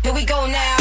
Here we go now.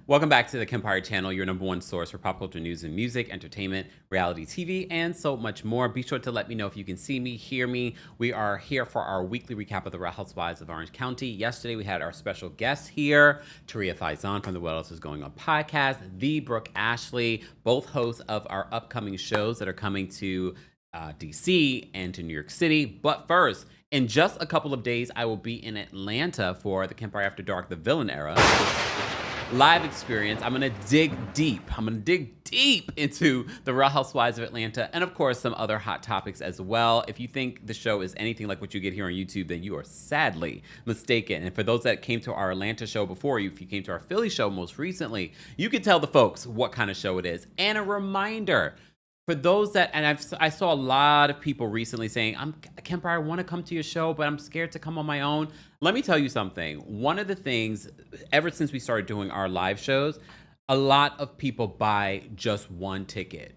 Welcome back to the Kempire channel, your number one source for pop culture news and music, entertainment, reality TV, and so much more. Be sure to let me know if you can see me, hear me. We are here for our weekly recap of the Real Housewives of Orange County. Yesterday, we had our special guest here, Taria Faison from the What Else Is Going On podcast, the Brooke Ashley, both hosts of our upcoming shows that are coming to DC and to New York City. But first, in just a couple of days, I will be in Atlanta for the Kempire After Dark, the Villain Era live experience. I'm gonna dig deep. Into the Real Housewives of Atlanta, and of course some other hot topics as well. If you think the show is anything like what you get here on YouTube, then you are sadly mistaken. And for those that came to our Atlanta show before you, if you came to our Philly show most recently, you could tell the folks what kind of show it is. And a reminder, for those that, and I saw a lot of people recently saying, Kempire, I want to come to your show, but I'm scared to come on my own. Let me tell you something. One of the things, ever since we started doing our live shows, a lot of people buy just one ticket.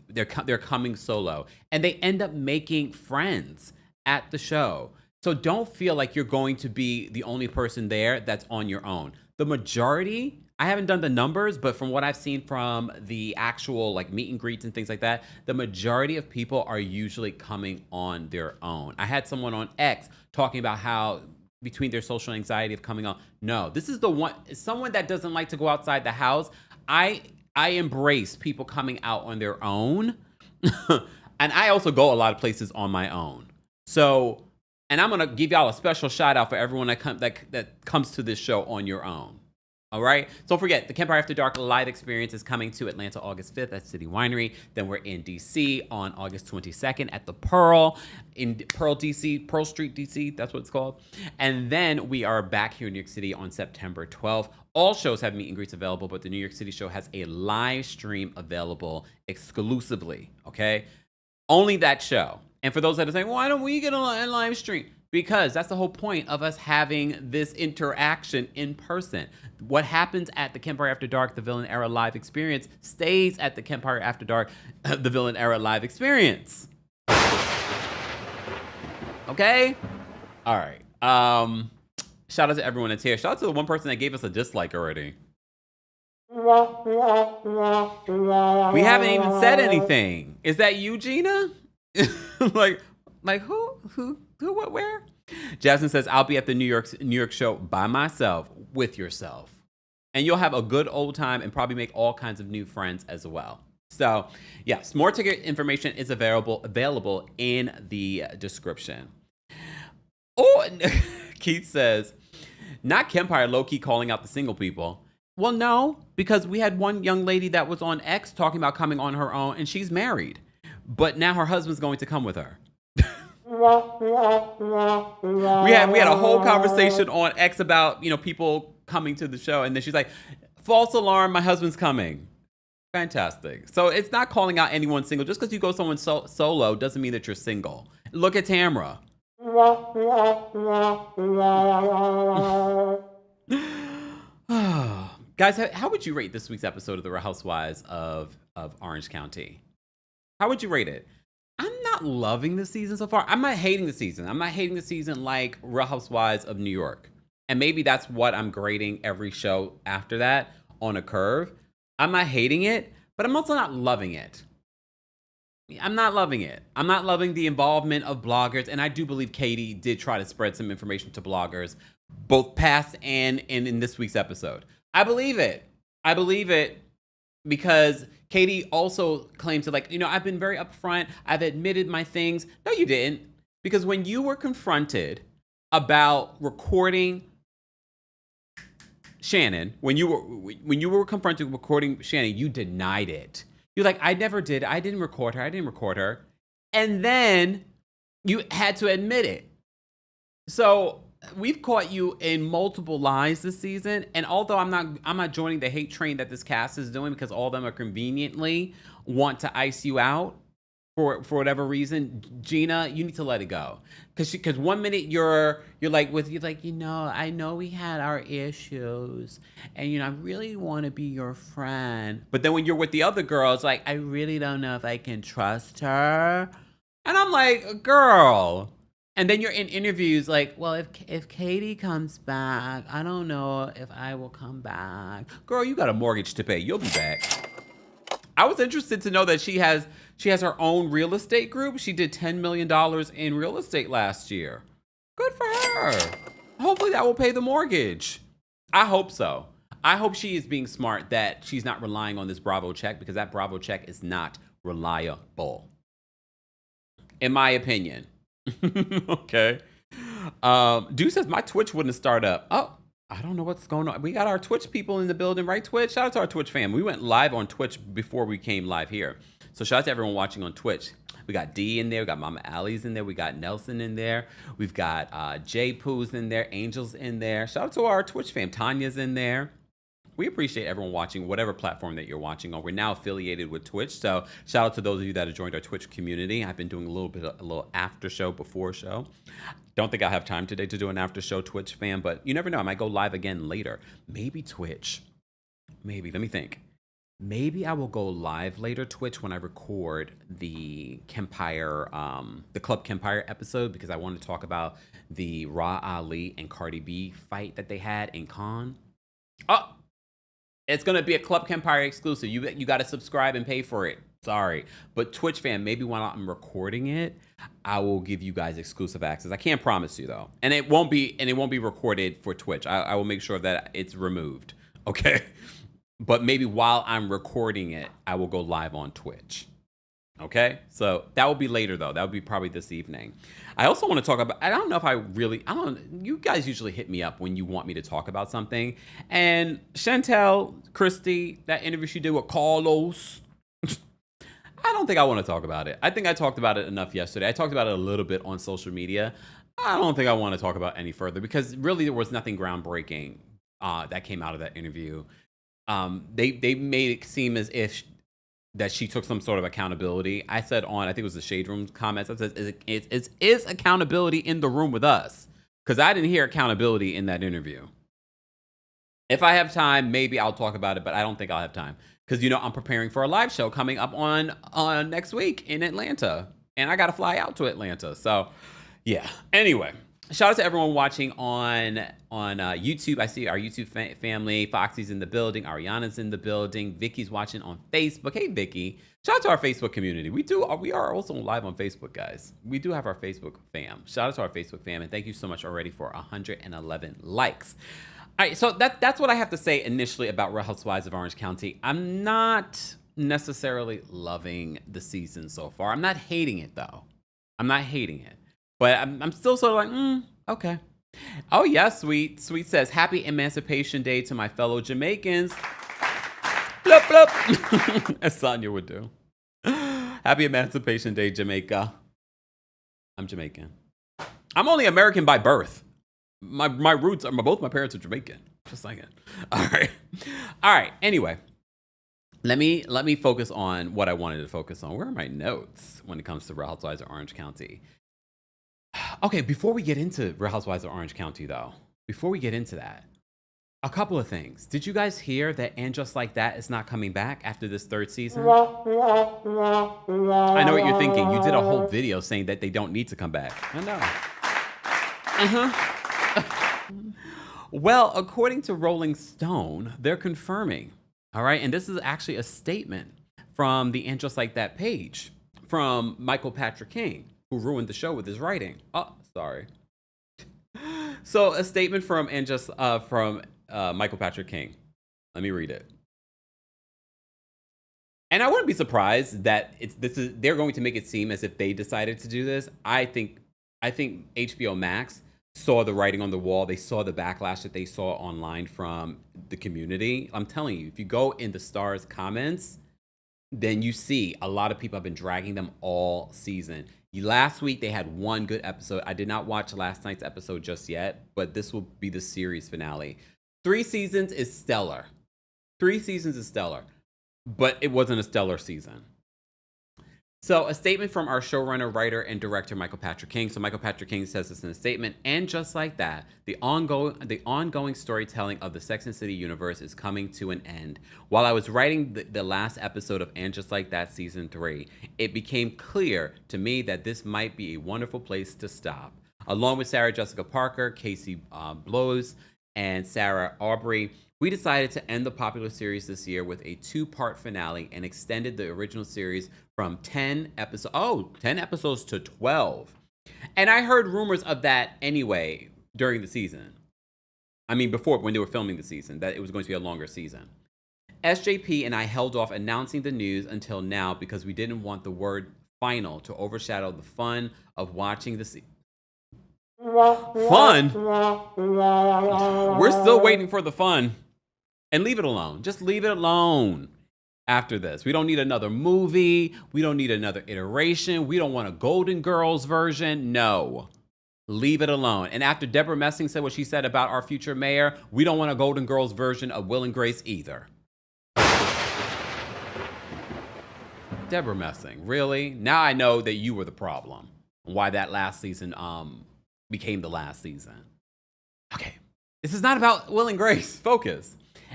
They're coming solo, and they end up making friends at the show. So don't feel like you're going to be the only person there that's on your own. The majority, I haven't done the numbers, but from what I've seen from the actual like meet and greets and things like that, the majority of people are usually coming on their own. I had someone on X talking about how between their social anxiety of coming on, no, this is the one, someone that doesn't like to go outside the house. I embrace people coming out on their own. And I also go a lot of places on my own. So, and I'm going to give y'all a special shout out for everyone that comes to this show on your own. All right. So don't forget, the Kempire After Dark live experience is coming to Atlanta August 5th at City Winery. Then we're in DC on August 22nd at the Pearl in Pearl, DC, Pearl Street, DC. That's what it's called. And then we are back here in New York City on September 12th. All shows have meet and greets available, but the New York City show has a live stream available exclusively. Okay. Only that show. And for those that are saying, why don't we get a live stream? Because that's the whole point of us having this interaction in person. What happens at the Kempire After Dark, the Villain Era live experience, stays at the Kempire After Dark, the Villain Era live experience. Okay? All right. Shout out to everyone that's here. Shout out to the one person that gave us a dislike already. We haven't even said anything. Is that you, Gina? like who, what, where? Jasmine says, I'll be at the New York show by myself with yourself. And you'll have a good old time and probably make all kinds of new friends as well. So, yes, more ticket information is available in the description. Oh, Keith says, not Kempire low-key calling out the single people. Well, no, because we had one young lady that was on X talking about coming on her own, and she's married. But now her husband's going to come with her. We had a whole conversation on X about, people coming to the show, and then she's like, false alarm, my husband's coming. Fantastic. So it's not calling out anyone single. Just because you go someone solo doesn't mean that you're single. Look at Tamra. Guys, how would you rate this week's episode of The Real Housewives of Orange County? How would you rate it? I'm not loving the season so far. I'm not hating the season. I'm not hating the season like Real Housewives of New York. And maybe that's what I'm grading every show after that. on a curve. I'm not hating it, but I'm also not loving it. I'm not loving it. I'm not loving the involvement of bloggers. And I do believe Katie did try to spread some information to bloggers, both past and in this week's episode. I believe it. I believe it because Katie also claims to, like, I've been very upfront. I've admitted my things. No, you didn't. Because when you were confronted about recording Shannon, when you were confronted with recording Shannon, you denied it. You're like, I never did. I didn't record her. And then you had to admit it. So we've caught you in multiple lies this season. And although I'm not joining the hate train that this cast is doing, because all of them are conveniently want to ice you out for whatever reason, Gina, you need to let it go. Because 1 minute you're like, I know we had our issues, and I really want to be your friend. But then when you're with the other girl, it's like, I really don't know if I can trust her. And I'm like, girl. And then you're in interviews like, well, if Katie comes back, I don't know if I will come back. Girl, you got a mortgage to pay. You'll be back. I was interested to know that she has her own real estate group. She did $10 million in real estate last year. Good for her. Hopefully that will pay the mortgage. I hope so. I hope she is being smart, that she's not relying on this Bravo check, because that Bravo check is not reliable, in my opinion. Okay. Dude says my Twitch wouldn't start up. Oh, I don't know what's going on. We got our Twitch people in the building, right, Twitch? Shout out to our Twitch fam. We went live on Twitch before we came live here. So shout out to everyone watching on Twitch. We got D in there. We got Mama Allie's in there. We got Nelson in there. We've got J Poo's in there. Angel's in there. Shout out to our Twitch fam. Tanya's in there. We appreciate everyone watching, whatever platform that you're watching on. We're now affiliated with Twitch, so shout out to those of you that have joined our Twitch community. I've been doing a little after show, before show. Don't think I'll have time today to do an after show, Twitch fan, but you never know. I might go live again later. Maybe Twitch. Maybe. Let me think. Maybe I will go live later, Twitch, when I record the Kempire, the Club Kempire episode, because I want to talk about the Ra Ali and Cardi B fight that they had in Cannes. Oh! It's going to be a Club Kempire exclusive. You got to subscribe and pay for it. Sorry. But Twitch fan, maybe when I'm recording it, I will give you guys exclusive access. I can't promise you, though. And it won't be recorded for Twitch. I will make sure that it's removed. Okay? But maybe while I'm recording it, I will go live on Twitch. Okay? So that will be later, though. That will be probably this evening. I also want to talk about, you guys usually hit me up when you want me to talk about something. And Chantel, Christy, that interview she did with Carlos, I don't think I want to talk about it. I think I talked about it enough yesterday. I talked about it a little bit on social media. I don't think I want to talk about any further, because really there was nothing groundbreaking that came out of that interview. They made it seem as if that she took some sort of accountability. I said I think it was the Shade Room comments, I said, is accountability in the room with us? Because I didn't hear accountability in that interview. If I have time, maybe I'll talk about it, but I don't think I'll have time. Because, I'm preparing for a live show coming up on next week in Atlanta. And I got to fly out to Atlanta. So, yeah. Anyway, shout out to everyone watching on YouTube. I see our YouTube family. Foxy's in the building. Ariana's in the building. Vicky's watching on Facebook. Hey, Vicky. Shout out to our Facebook community. We are also live on Facebook, guys. We do have our Facebook fam. Shout out to our Facebook fam. And thank you so much already for 111 likes. All right, so that's what I have to say initially about Real Housewives of Orange County. I'm not necessarily loving the season so far. I'm not hating it, though. I'm not hating it. But I'm still sort of like, okay. Oh, yeah, Sweet. Sweet says, happy Emancipation Day to my fellow Jamaicans. Blup, blup. As Sonya would do. Happy Emancipation Day, Jamaica. I'm Jamaican. I'm only American by birth. My roots are, both my parents are Jamaican. Just like it. All right. Anyway, let me focus on what I wanted to focus on. Where are my notes when it comes to Real Housewives of Orange County? Okay, before we get into Real Housewives of Orange County, though, before we get into that, a couple of things. Did you guys hear that And Just Like That is not coming back after this third season? I know what you're thinking. You did a whole video saying that they don't need to come back. I know. Well, according to Rolling Stone, they're confirming. All right. And this is actually a statement from the And Just Like That page from Michael Patrick King, who ruined the show with his writing. Oh, sorry. So a statement from Michael Patrick King. Let me read it. And I wouldn't be surprised that they're going to make it seem as if they decided to do this. I think HBO Max saw the writing on the wall. They saw the backlash that they saw online from the community. I'm telling you, if you go in the Stars comments, then you see a lot of people have been dragging them all season. Last week, they had one good episode. I did not watch last night's episode just yet, but this will be the series finale. 3 seasons is stellar. 3 seasons is stellar, but it wasn't a stellar season. So a statement from our showrunner, writer, and director, Michael Patrick King. So Michael Patrick King says this in a statement, and just like that, the ongoing storytelling of the Sex and City universe is coming to an end. While I was writing the last episode of And Just Like That Season 3, it became clear to me that this might be a wonderful place to stop. Along with Sarah Jessica Parker, Casey Blows, and Sarah Aubrey, we decided to end the popular series this year with a 2-part finale and extended the original series from 10 episodes to 12. And I heard rumors of that anyway during the season. I mean, before, when they were filming the season, that it was going to be a longer season. SJP and I held off announcing the news until now because we didn't want the word final to overshadow the fun of watching the season. Fun? We're still waiting for the fun. And leave it alone. Just leave it alone after this. We don't need another movie. We don't need another iteration. We don't want a Golden Girls version. No. Leave it alone. And after Deborah Messing said what she said about our future mayor, we don't want a Golden Girls version of Will and Grace either. Deborah Messing, really? Now I know that you were the problem. Why that last season became the last season. Okay. This is not about Will and Grace. Focus.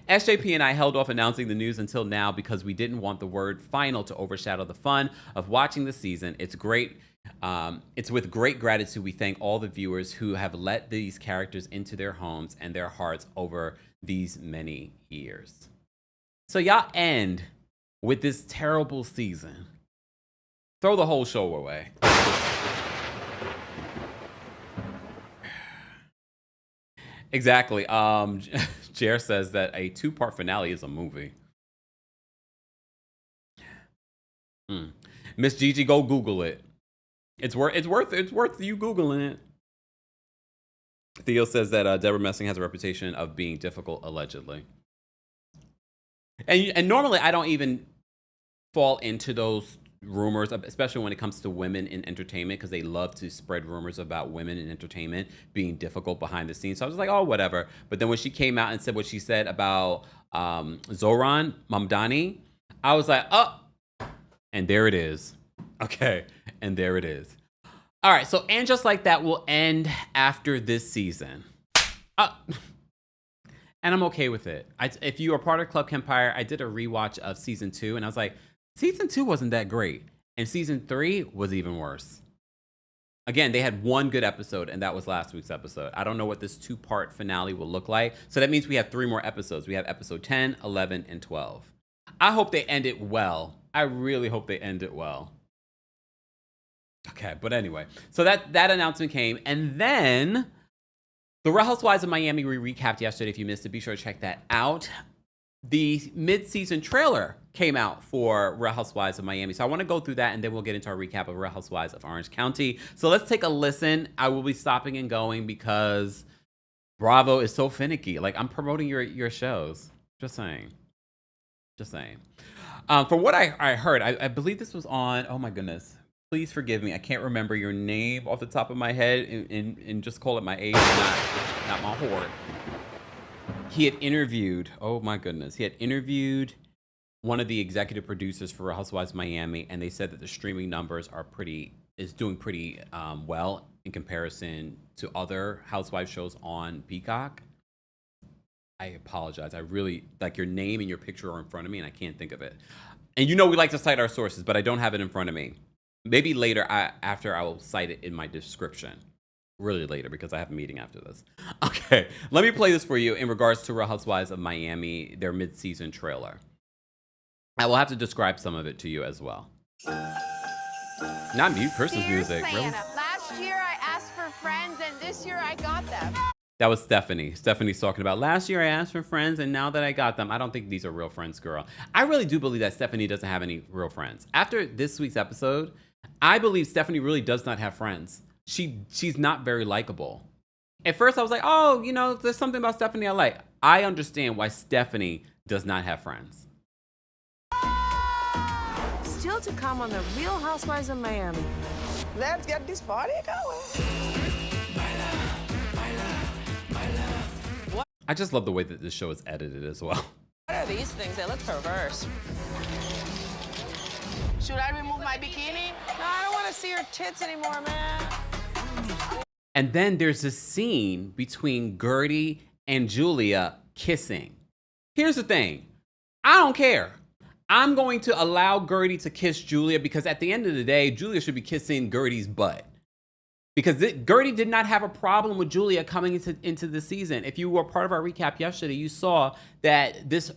SJP and I held off announcing the news until now because we didn't want the word final to overshadow the fun of watching the season. It's great. It's with great gratitude we thank all the viewers who have let these characters into their homes and their hearts over these many years. So y'all end with this terrible season. Throw the whole show away. Exactly. Jer says that a 2-part finale is a movie. Miss Gigi, go Google it. It's worth you Googling it. Theo says that Deborah Messing has a reputation of being difficult, allegedly. And normally I don't even fall into those rumors, especially when it comes to women in entertainment, because they love to spread rumors about women in entertainment being difficult behind the scenes. So I was like, oh, whatever. But then when she came out and said what she said about Zohran Mamdani, I was like, oh, and there it is. Okay, and there it is. All right, so And Just Like That will end after this season. And I'm okay with it. If you are part of Club Kempire, I did a rewatch of season 2, and I was like, season 2 wasn't that great. And season 3 was even worse. Again, they had one good episode, and that was last week's episode. I don't know what this 2-part finale will look like. So that means we have 3 more episodes. We have episode 10, 11, and 12. I hope they end it well. I really hope they end it well. Okay, but anyway. So that announcement came. And then the Real Housewives of Miami we recapped yesterday. If you missed it, be sure to check that out. The mid-season trailer came out for Real Housewives of Miami. So I want to go through that, and then we'll get into our recap of Real Housewives of Orange County. So let's take a listen. I will be stopping and going because Bravo is so finicky. Like, I'm promoting your shows. Just saying. From what I heard, I believe this was on, oh my goodness. Please forgive me. I can't remember your name off the top of my head and just call it my age, not my heart. He had interviewed, oh my goodness, he had interviewed one of the executive producers for Real Housewives of Miami, and they said that the streaming numbers is doing pretty well in comparison to other Housewives shows on Peacock. I apologize. I really, like, your name and your picture are in front of me, and I can't think of it. And you know we like to cite our sources, but I don't have it in front of me. Maybe later, after I will cite it in my description. really later because I have a meeting after this. Okay, let me play this for you in regards to Real Housewives of Miami, their mid-season trailer. I will have to describe some of it to you as well. Not mute Christmas music. Really? Last year I asked for friends and this year I got them. That was Stephanie. Stephanie's talking about last year I asked for friends and now that I got them. I don't think these are real friends, girl. I really do believe that Stephanie doesn't have any real friends. After this week's episode, I believe Stephanie really does not have friends. She's not very likable. At first I was like, oh, you know, there's something about Stephanie I like. I understand why Stephanie does not have friends. Still to come on the Real Housewives of Miami. Let's get this party going. I just love the way that this show is edited as well. What are these things? They look perverse. Should I remove my bikini? No, I don't want to see her tits anymore, man. And then there's this scene between Gertie and Julia kissing. Here's the thing. I don't care. I'm going to allow Gertie to kiss Julia because at the end of the day, Julia should be kissing Gertie's butt. Because Gertie did not have a problem with Julia coming into the season. If you were part of our recap yesterday, you saw that this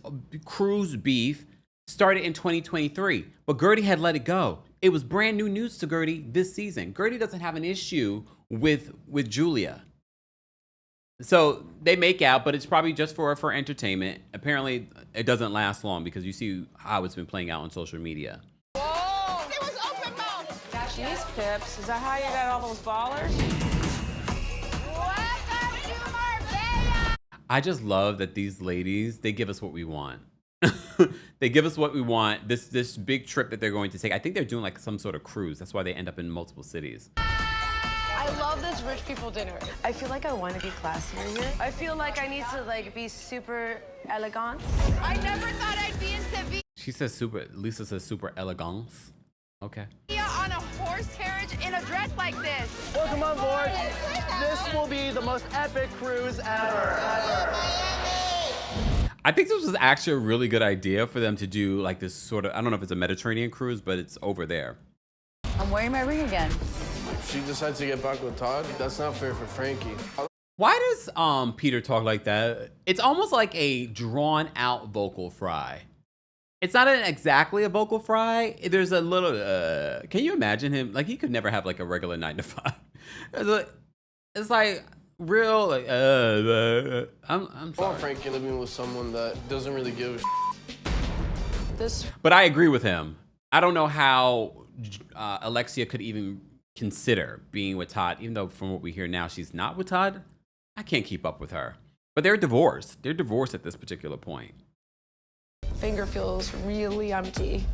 cruise beef started in 2023. But Gertie had let it go. It was brand new news to Gertie this season. Gertie doesn't have an issue with Julia. So they make out, but it's probably just for entertainment. Apparently, it doesn't last long because you see how it's been playing out on social media. Whoa! It was open mouth! Jeez, Pips, is that how you got all those ballers? Welcome to Marbella! I just love that these ladies, they give us what we want. They give us what we want. This big trip that they're going to take. I think they're doing like some sort of cruise. That's why they end up in multiple cities. I love this rich people dinner. I feel like I want to be classier here. I feel like I need to be super elegant. I never thought I'd be in Sevilla She says super, Lisa says super elegance. Okay. on a horse carriage in a dress like this. Welcome on board. This will be the most epic cruise ever. I think this was actually a really good idea for them to do like this sort of, I don't know if it's a Mediterranean cruise, but it's over there. I'm wearing my ring again. She decides to get back with Todd. That's not fair for Frankie. Why does Peter talk like that? It's almost like a drawn out vocal fry. It's not exactly a vocal fry. There's a little, can you imagine him? Like he could never have like a regular 9 to 5. It's like real, like, I'm I sorry. want Frankie living with someone that doesn't really give a But I agree with him. I don't know how Alexia could even consider being with Todd, even though from what we hear now, she's not with Todd. I can't keep up with her. But they're divorced. They're divorced at this particular point. Finger feels really empty.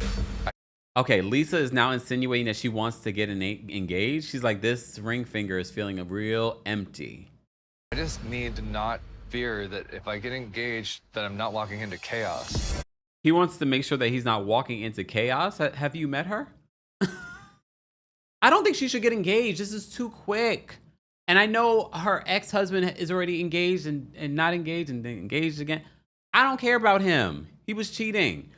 Okay, Lisa is now insinuating that she wants to get engaged. She's like, this ring finger is feeling real empty. I just need to not fear that if I get engaged, that I'm not walking into chaos. He wants to make sure that he's not walking into chaos. Have you met her? I don't think she should get engaged. This is too quick. And I know her ex-husband is already engaged and not engaged and then engaged again. I don't care about him. He was cheating.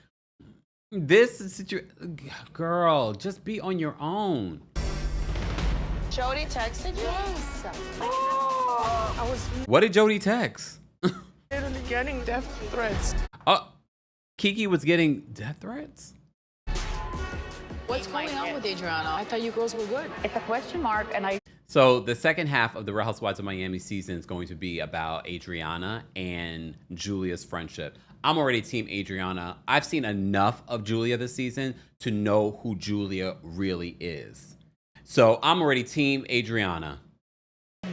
This situation, girl, just be on your own. Jody texted you? I was What did Jody text? literally getting death threats. Oh, Kiki was getting death threats? What's going on with Adriana? I thought you girls were good. It's a question mark, and I So the second half of the Real Housewives of Miami season is going to be about Adriana and Julia's friendship. I'm already team Adriana. I've seen enough of Julia this season to know who Julia really is. So I'm already team Adriana.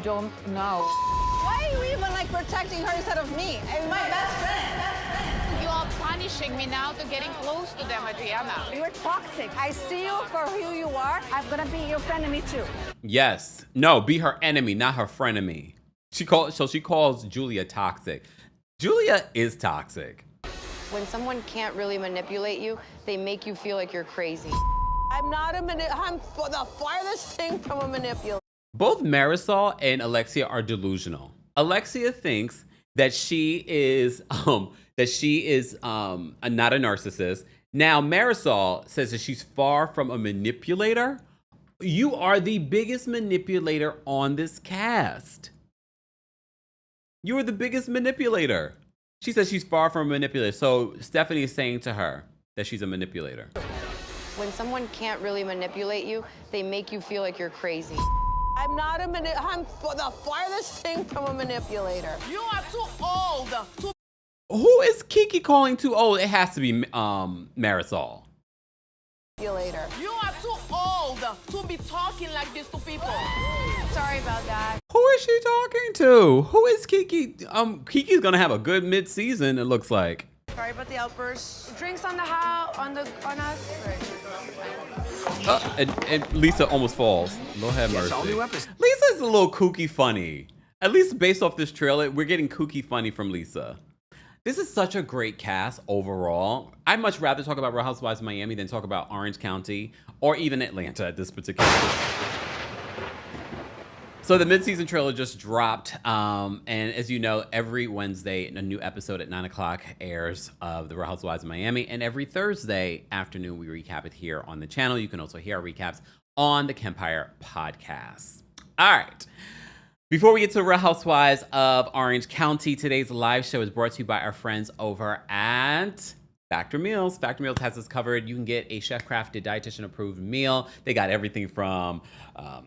don't know. Why are you even protecting her instead of me? And my best friend. You are punishing me now to getting close to them, Adriana. You're toxic. I see you for who you are. I'm gonna be your frenemy too. Yes. No, be her enemy, not her frenemy. She calls Julia toxic. Julia is toxic. When someone can't really manipulate you, they make you feel like you're crazy. I'm not I'm the farthest thing from a manipulator. Both Marisol and Alexia are delusional. Alexia thinks that she is not a narcissist. Now Marisol says that she's far from a manipulator. You are the biggest manipulator on this cast. You are the biggest manipulator. She says she's far from a manipulator. So Stephanie is saying to her that she's a manipulator. When someone can't really manipulate you, they make you feel like you're crazy. I'm not a I'm the farthest thing from a manipulator. You are too old. Who is Kiki calling too old? It has to be Marisol. Manipulator. You are too old to be talking like this to people. Sorry about that. Who is she talking to? Who is Kiki? Kiki's gonna have a good mid-season, it looks like. Sorry about the outburst. Drinks on the house, on us. And Lisa almost falls. Lord have mercy. Lisa's a little kooky funny. At least based off this trailer, we're getting kooky funny from Lisa. This is such a great cast overall. I'd much rather talk about Real Housewives of Miami than talk about Orange County or even Atlanta at this particular point. So the mid-season trailer just dropped, and as you know, every Wednesday a new episode at 9 o'clock airs of The Real Housewives of Miami, and every Thursday afternoon we recap it here on the channel. You can also hear our recaps on the Kempire podcast. All right. Before we get to Real Housewives of Orange County, today's live show is brought to you by our friends over at Factor Meals. Factor Meals has us covered. You can get a chef-crafted, dietitian-approved meal. They got everything from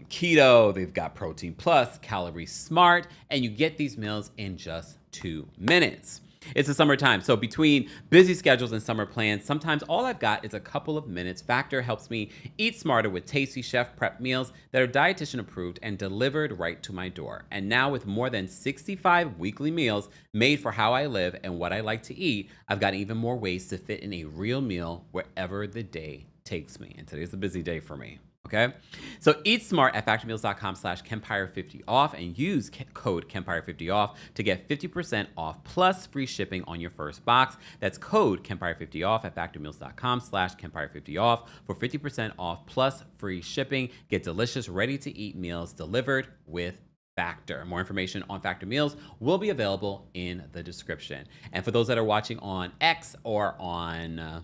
keto, they've got protein plus, calorie smart, and you get these meals in just 2 minutes. It's the summertime, so between busy schedules and summer plans, sometimes all I've got is a couple of minutes. Factor helps me eat smarter with tasty chef prep meals that are dietitian approved and delivered right to my door. And now with more than 65 weekly meals made for how I live and what I like to eat, I've got even more ways to fit in a real meal wherever the day takes me. And today's a busy day for me. Okay, so eat smart at factormeals.com/Kempire50off and use code Kempire50off to get 50% off plus free shipping on your first box. That's code Kempire50off at factormeals.com/Kempire50off for 50% off plus free shipping. Get delicious, ready-to-eat meals delivered with Factor. More information on Factor Meals will be available in the description. And for those that are watching on X or on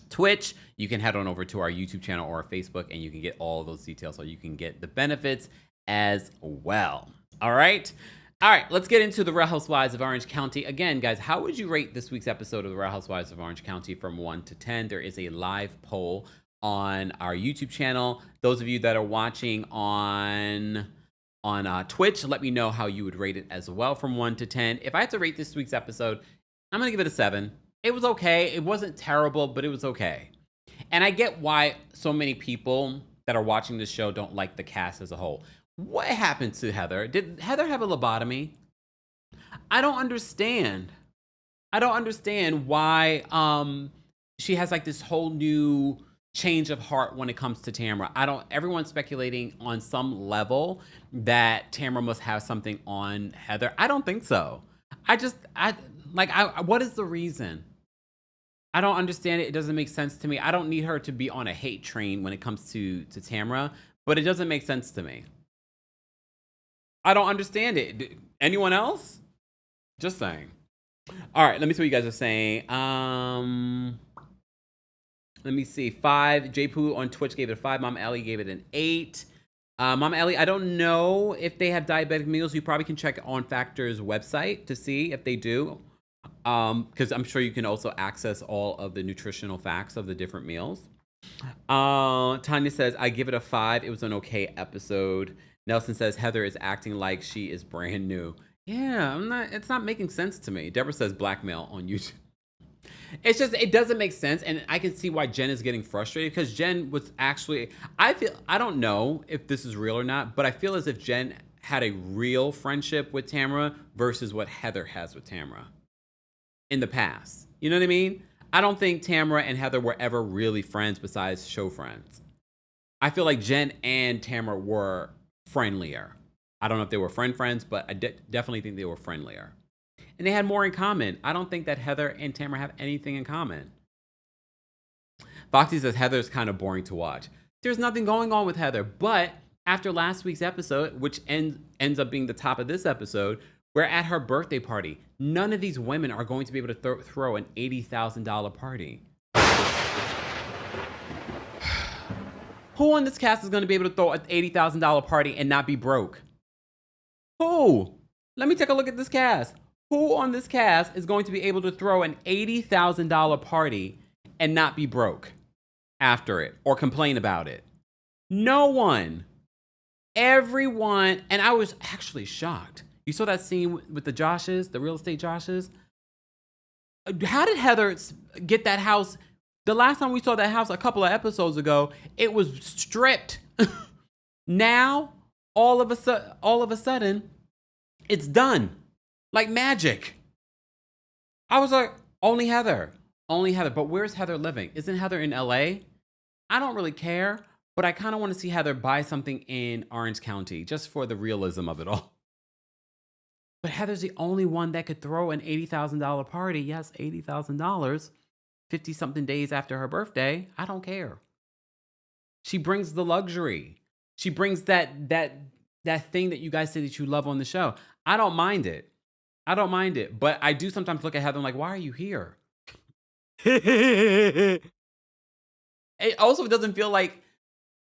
Twitch, you can head on over to our YouTube channel or our Facebook and you can get all of those details so you can get the benefits as well. All right, let's get into the Real Housewives of Orange County. Again, guys, how would you rate this week's episode of the Real Housewives of Orange County from 1 to 10? There is a live poll on our YouTube channel. Those of you that are watching on Twitch, let me know how you would rate it as well from 1 to 10. If I had to rate this week's episode, I'm gonna give it a 7. It was okay. It wasn't terrible, but it was okay. And I get why so many people that are watching this show don't like the cast as a whole. What happened to Heather? Did Heather have a lobotomy? I don't understand. I don't understand why she has like this whole new change of heart when it comes to Tamra. Everyone's speculating on some level that Tamra must have something on Heather. I don't think so. What is the reason? I don't understand it. It doesn't make sense to me. I don't need her to be on a hate train when it comes to Tamra, but it doesn't make sense to me. I don't understand it. Anyone else? Just saying. All right, let me see what you guys are saying. Let me see. 5. J Poo on Twitch gave it a 5. Mom Ellie gave it an 8. Mom Ellie, I don't know if they have diabetic meals. You probably can check on Factor's website to see if they do. Because I'm sure you can also access all of the nutritional facts of the different meals. Tanya says, I give it a 5. It was an okay episode. Nelson says, Heather is acting like she is brand new. Yeah, it's not making sense to me. Deborah says blackmail on YouTube. It's just, it doesn't make sense. And I can see why Jen is getting frustrated because Jen was actually, I don't know if this is real or not, but I feel as if Jen had a real friendship with Tamra versus what Heather has with Tamra in the past. You know what I mean? I don't think Tamra and Heather were ever really friends besides show friends. I feel like Jen and Tamra were friendlier. I don't know if they were friends, but I definitely think they were friendlier. And they had more in common. I don't think that Heather and Tamra have anything in common. Foxy says Heather's kind of boring to watch. There's nothing going on with Heather, but after last week's episode, which ends up being the top of this episode, we're at her birthday party. None of these women are going to be able to throw an $80,000 party. Who on this cast is going to be able to throw an $80,000 party and not be broke? Who? Let me take a look at this cast. Who on this cast is going to be able to throw an $80,000 party and not be broke after it or complain about it? No one. Everyone. And I was actually shocked. You saw that scene with the Joshes, the real estate Joshes? How did Heather get that house? The last time we saw that house a couple of episodes ago, it was stripped. Now, all of a sudden, it's done. Like magic. I was like, only Heather. Only Heather. But where's Heather living? Isn't Heather in LA? I don't really care, but I kind of want to see Heather buy something in Orange County just for the realism of it all. But Heather's the only one that could throw an $80,000 party. Yes, $80,000. 50-something days after her birthday. I don't care. She brings the luxury. She brings that thing that you guys say that you love on the show. I don't mind it. I don't mind it. But I do sometimes look at Heather and like, why are you here? It also doesn't feel like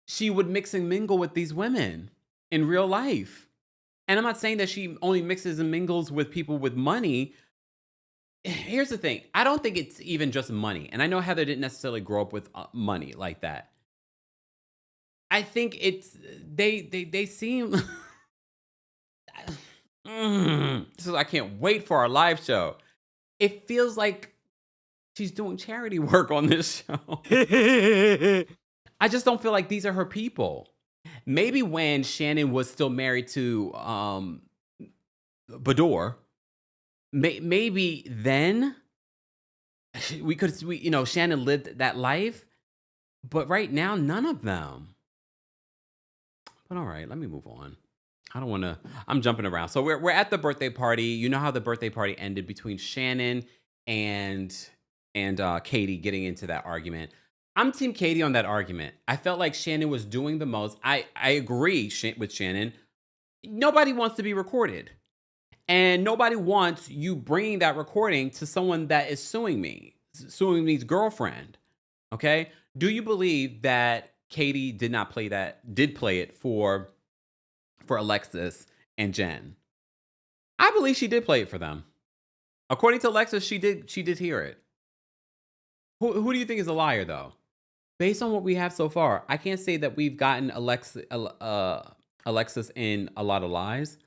she would mix and mingle with these women in real life. And I'm not saying that she only mixes and mingles with people with money. Here's the thing. I don't think it's even just money. And I know Heather didn't necessarily grow up with money like that. I think it's, they seem, so I can't wait for our live show. It feels like she's doing charity work on this show. I just don't feel like these are her people. Maybe when Shannon was still married to Bador, maybe then Shannon lived that life. But right now, none of them. But all right, let me move on. I don't want to. I'm jumping around. So we're at the birthday party. You know how the birthday party ended between Shannon and Katie getting into that argument. I'm Team Katie on that argument. I felt like Shannon was doing the most. I agree with Shannon. Nobody wants to be recorded. And nobody wants you bringing that recording to someone that is suing me's girlfriend. Okay? Do you believe that Katie did play it for Alexis and Jen? I believe she did play it for them. According to Alexis, she did hear it. Who do you think is a liar, though? Based on what we have so far, I can't say that we've gotten Alexis in a lot of lies.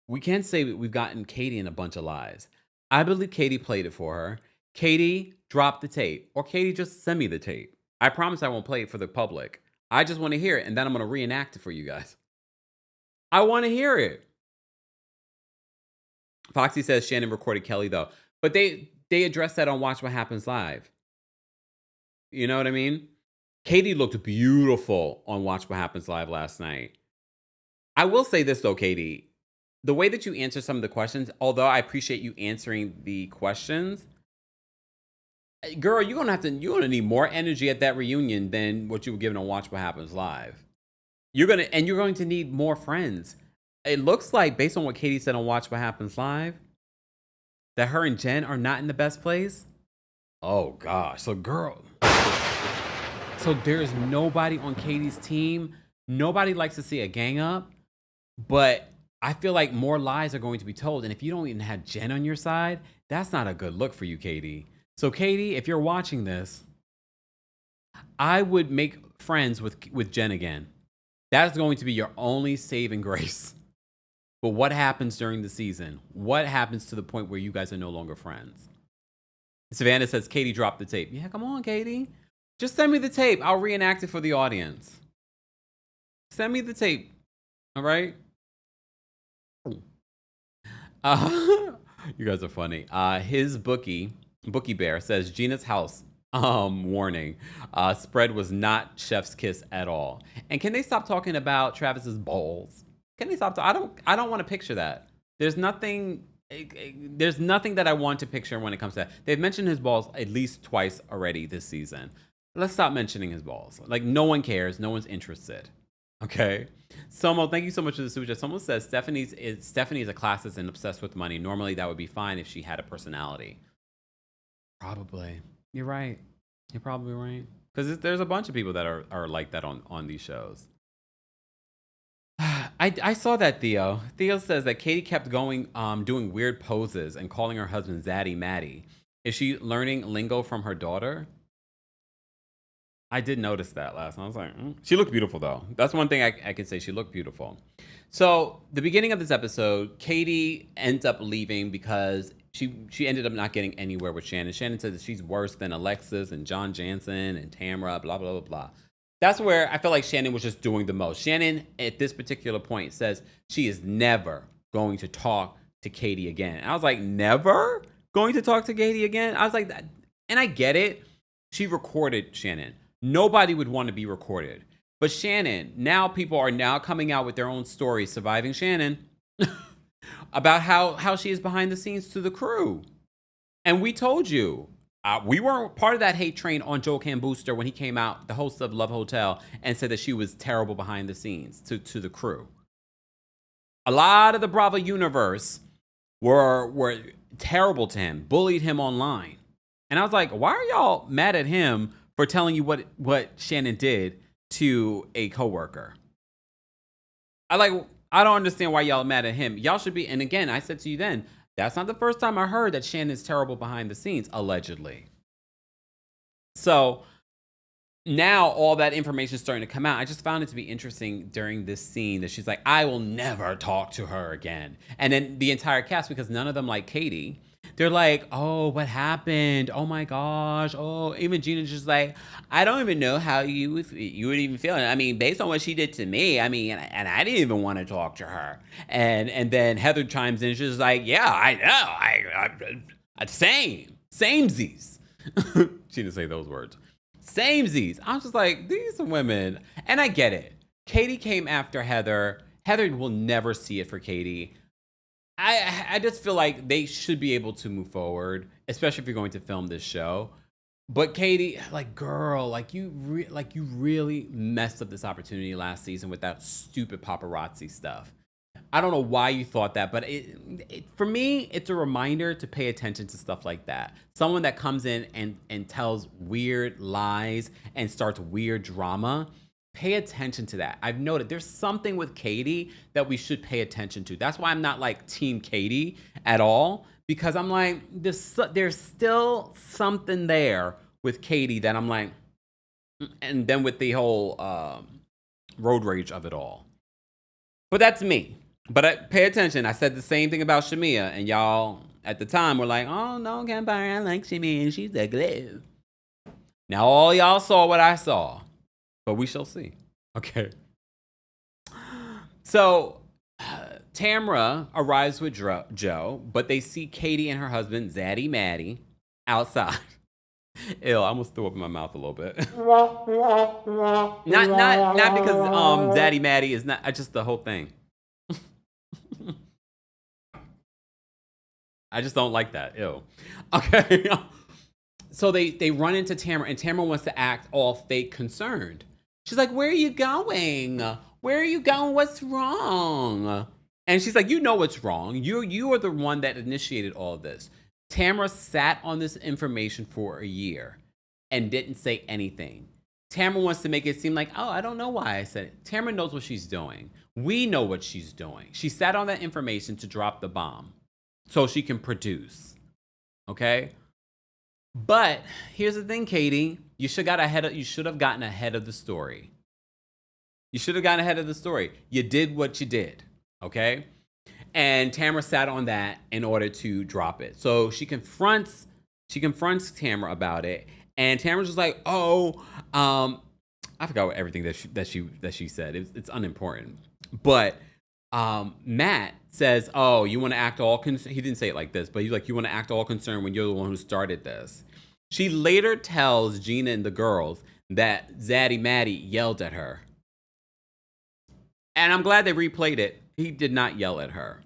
We can't say we've gotten Katie in a bunch of lies. I believe Katie played it for her. Katie dropped the tape, or Katie just send me the tape. I promise I won't play it for the public. I just want to hear it, and then I'm going to reenact it for you guys. I want to hear it. Foxy says Shannon recorded Kelly, though. But they addressed that on Watch What Happens Live. You know what I mean? Katie looked beautiful on Watch What Happens Live last night. I will say this, though, Katie. The way that you answer some of the questions, although I appreciate you answering the questions, girl, you're gonna need more energy at that reunion than what you were given on Watch What Happens Live. You're going to need more friends. It looks like, based on what Katie said on Watch What Happens Live, that her and Jen are not in the best place. Oh gosh. So there's nobody on Katie's team. Nobody likes to see a gang up, but I feel like more lies are going to be told. And if you don't even have Jen on your side, that's not a good look for you, Katie. So Katie, if you're watching this, I would make friends with Jen again. That's going to be your only saving grace. But what happens during the season? What happens to the point where you guys are no longer friends? Savannah says, Katie dropped the tape. Yeah, come on, Katie. Just send me the tape. I'll reenact it for the audience. Send me the tape. All right? You guys are funny. His Bookie Bear says, Gina's house. Warning. Spread was not chef's kiss at all. And can they stop talking about Travis's balls? Can they stop? I don't want to picture that. There's nothing that I want to picture when it comes to that. They've mentioned his balls at least twice already this season. Let's stop mentioning his balls. Like, no one cares. No one's interested. Okay. Somo, thank you so much for the super chat. Someone says Stephanie is a classist and obsessed with money. Normally that would be fine if she had a personality. Probably. You're right. You're probably right. Because there's a bunch of people that are like that on these shows. I saw that, Theo. Theo says that Katie kept going, doing weird poses and calling her husband Zaddy Maddie. Is she learning lingo from her daughter? I did notice that last night. I was like, She looked beautiful, though. That's one thing I can say. She looked beautiful. So the beginning of this episode, Katie ends up leaving because she ended up not getting anywhere with Shannon. Shannon says that she's worse than Alexis and John Jansen and Tamra, blah, blah, blah, blah. That's where I feel like Shannon was just doing the most. Shannon, at this particular point, says she is never going to talk to Katie again. And I was like, never going to talk to Katie again? I was like, that. And I get it. She recorded Shannon. Nobody would want to be recorded. But Shannon, now people are now coming out with their own stories, surviving Shannon, about how she is behind the scenes to the crew. And we told you, we weren't part of that hate train on Joel Cam Booster when he came out, the host of Love Hotel, and said that she was terrible behind the scenes to the crew. A lot of the Bravo universe were terrible to him, bullied him online. And I was like, why are y'all mad at him for telling you what Shannon did to a coworker? I don't understand why y'all mad at him. Y'all should be, and again, I said to you then, that's not the first time I heard that Shannon's terrible behind the scenes, allegedly. So now all that information is starting to come out. I just found it to be interesting during this scene that she's like, I will never talk to her again. And then the entire cast, because none of them like Katie, they're like, oh, what happened? Oh my gosh. Oh, even Gina's just like, I don't even know how you would even feel. I mean, based on what she did to me, I mean, and I didn't even want to talk to her. And then Heather chimes in. She's like, yeah, I know. I samesies. She didn't say those words. Samesies. I was just like, these women. And I get it. Katie came after Heather. Heather will never see it for Katie. I just feel like they should be able to move forward, especially if you're going to film this show. But Katie, like, girl, like you really messed up this opportunity last season with that stupid paparazzi stuff. I don't know why you thought that, but for me, it's a reminder to pay attention to stuff like that. Someone that comes in and tells weird lies and starts weird drama. Pay attention to that. I've noted there's something with Katie that we should pay attention to. That's why I'm not like Team Katie at all, because I'm like, there's still something there with Katie that I'm like, and then with the whole road rage of it all. But that's me. But pay attention. I said the same thing about Shamia, and y'all at the time were like, oh no, Kempire, I like Shamia, she's the glue. Now all y'all saw what I saw. But we shall see. Okay. So Tamra arrives with Joe, but they see Katie and her husband, Zaddy Maddie, outside. Ew, I almost threw up in my mouth a little bit. not because Zaddy Maddie is not, just the whole thing. I just don't like that. Ew. Okay. So they run into Tamra, and Tamra wants to act all fake concerned. She's like, where are you going? Where are you going? What's wrong? And she's like, you know what's wrong. You are the one that initiated all of this. Tamra sat on this information for a year and didn't say anything. Tamra wants to make it seem like, oh, I don't know why I said it. Tamra knows what she's doing. We know what she's doing. She sat on that information to drop the bomb so she can produce. Okay? But here's the thing, Katie. You should have gotten ahead of the story. You should have gotten ahead of the story. You did what you did, okay? And Tamra sat on that in order to drop it. So she confronts Tamra about it, and Tamra's just like, "Oh, I forgot everything that she said. It's unimportant." But Matt says, "Oh, you want to act all concerned?" He didn't say it like this, but he's like, "You want to act all concerned when you're the one who started this." She later tells Gina and the girls that Zaddy Maddie yelled at her. And I'm glad they replayed it. He did not yell at her.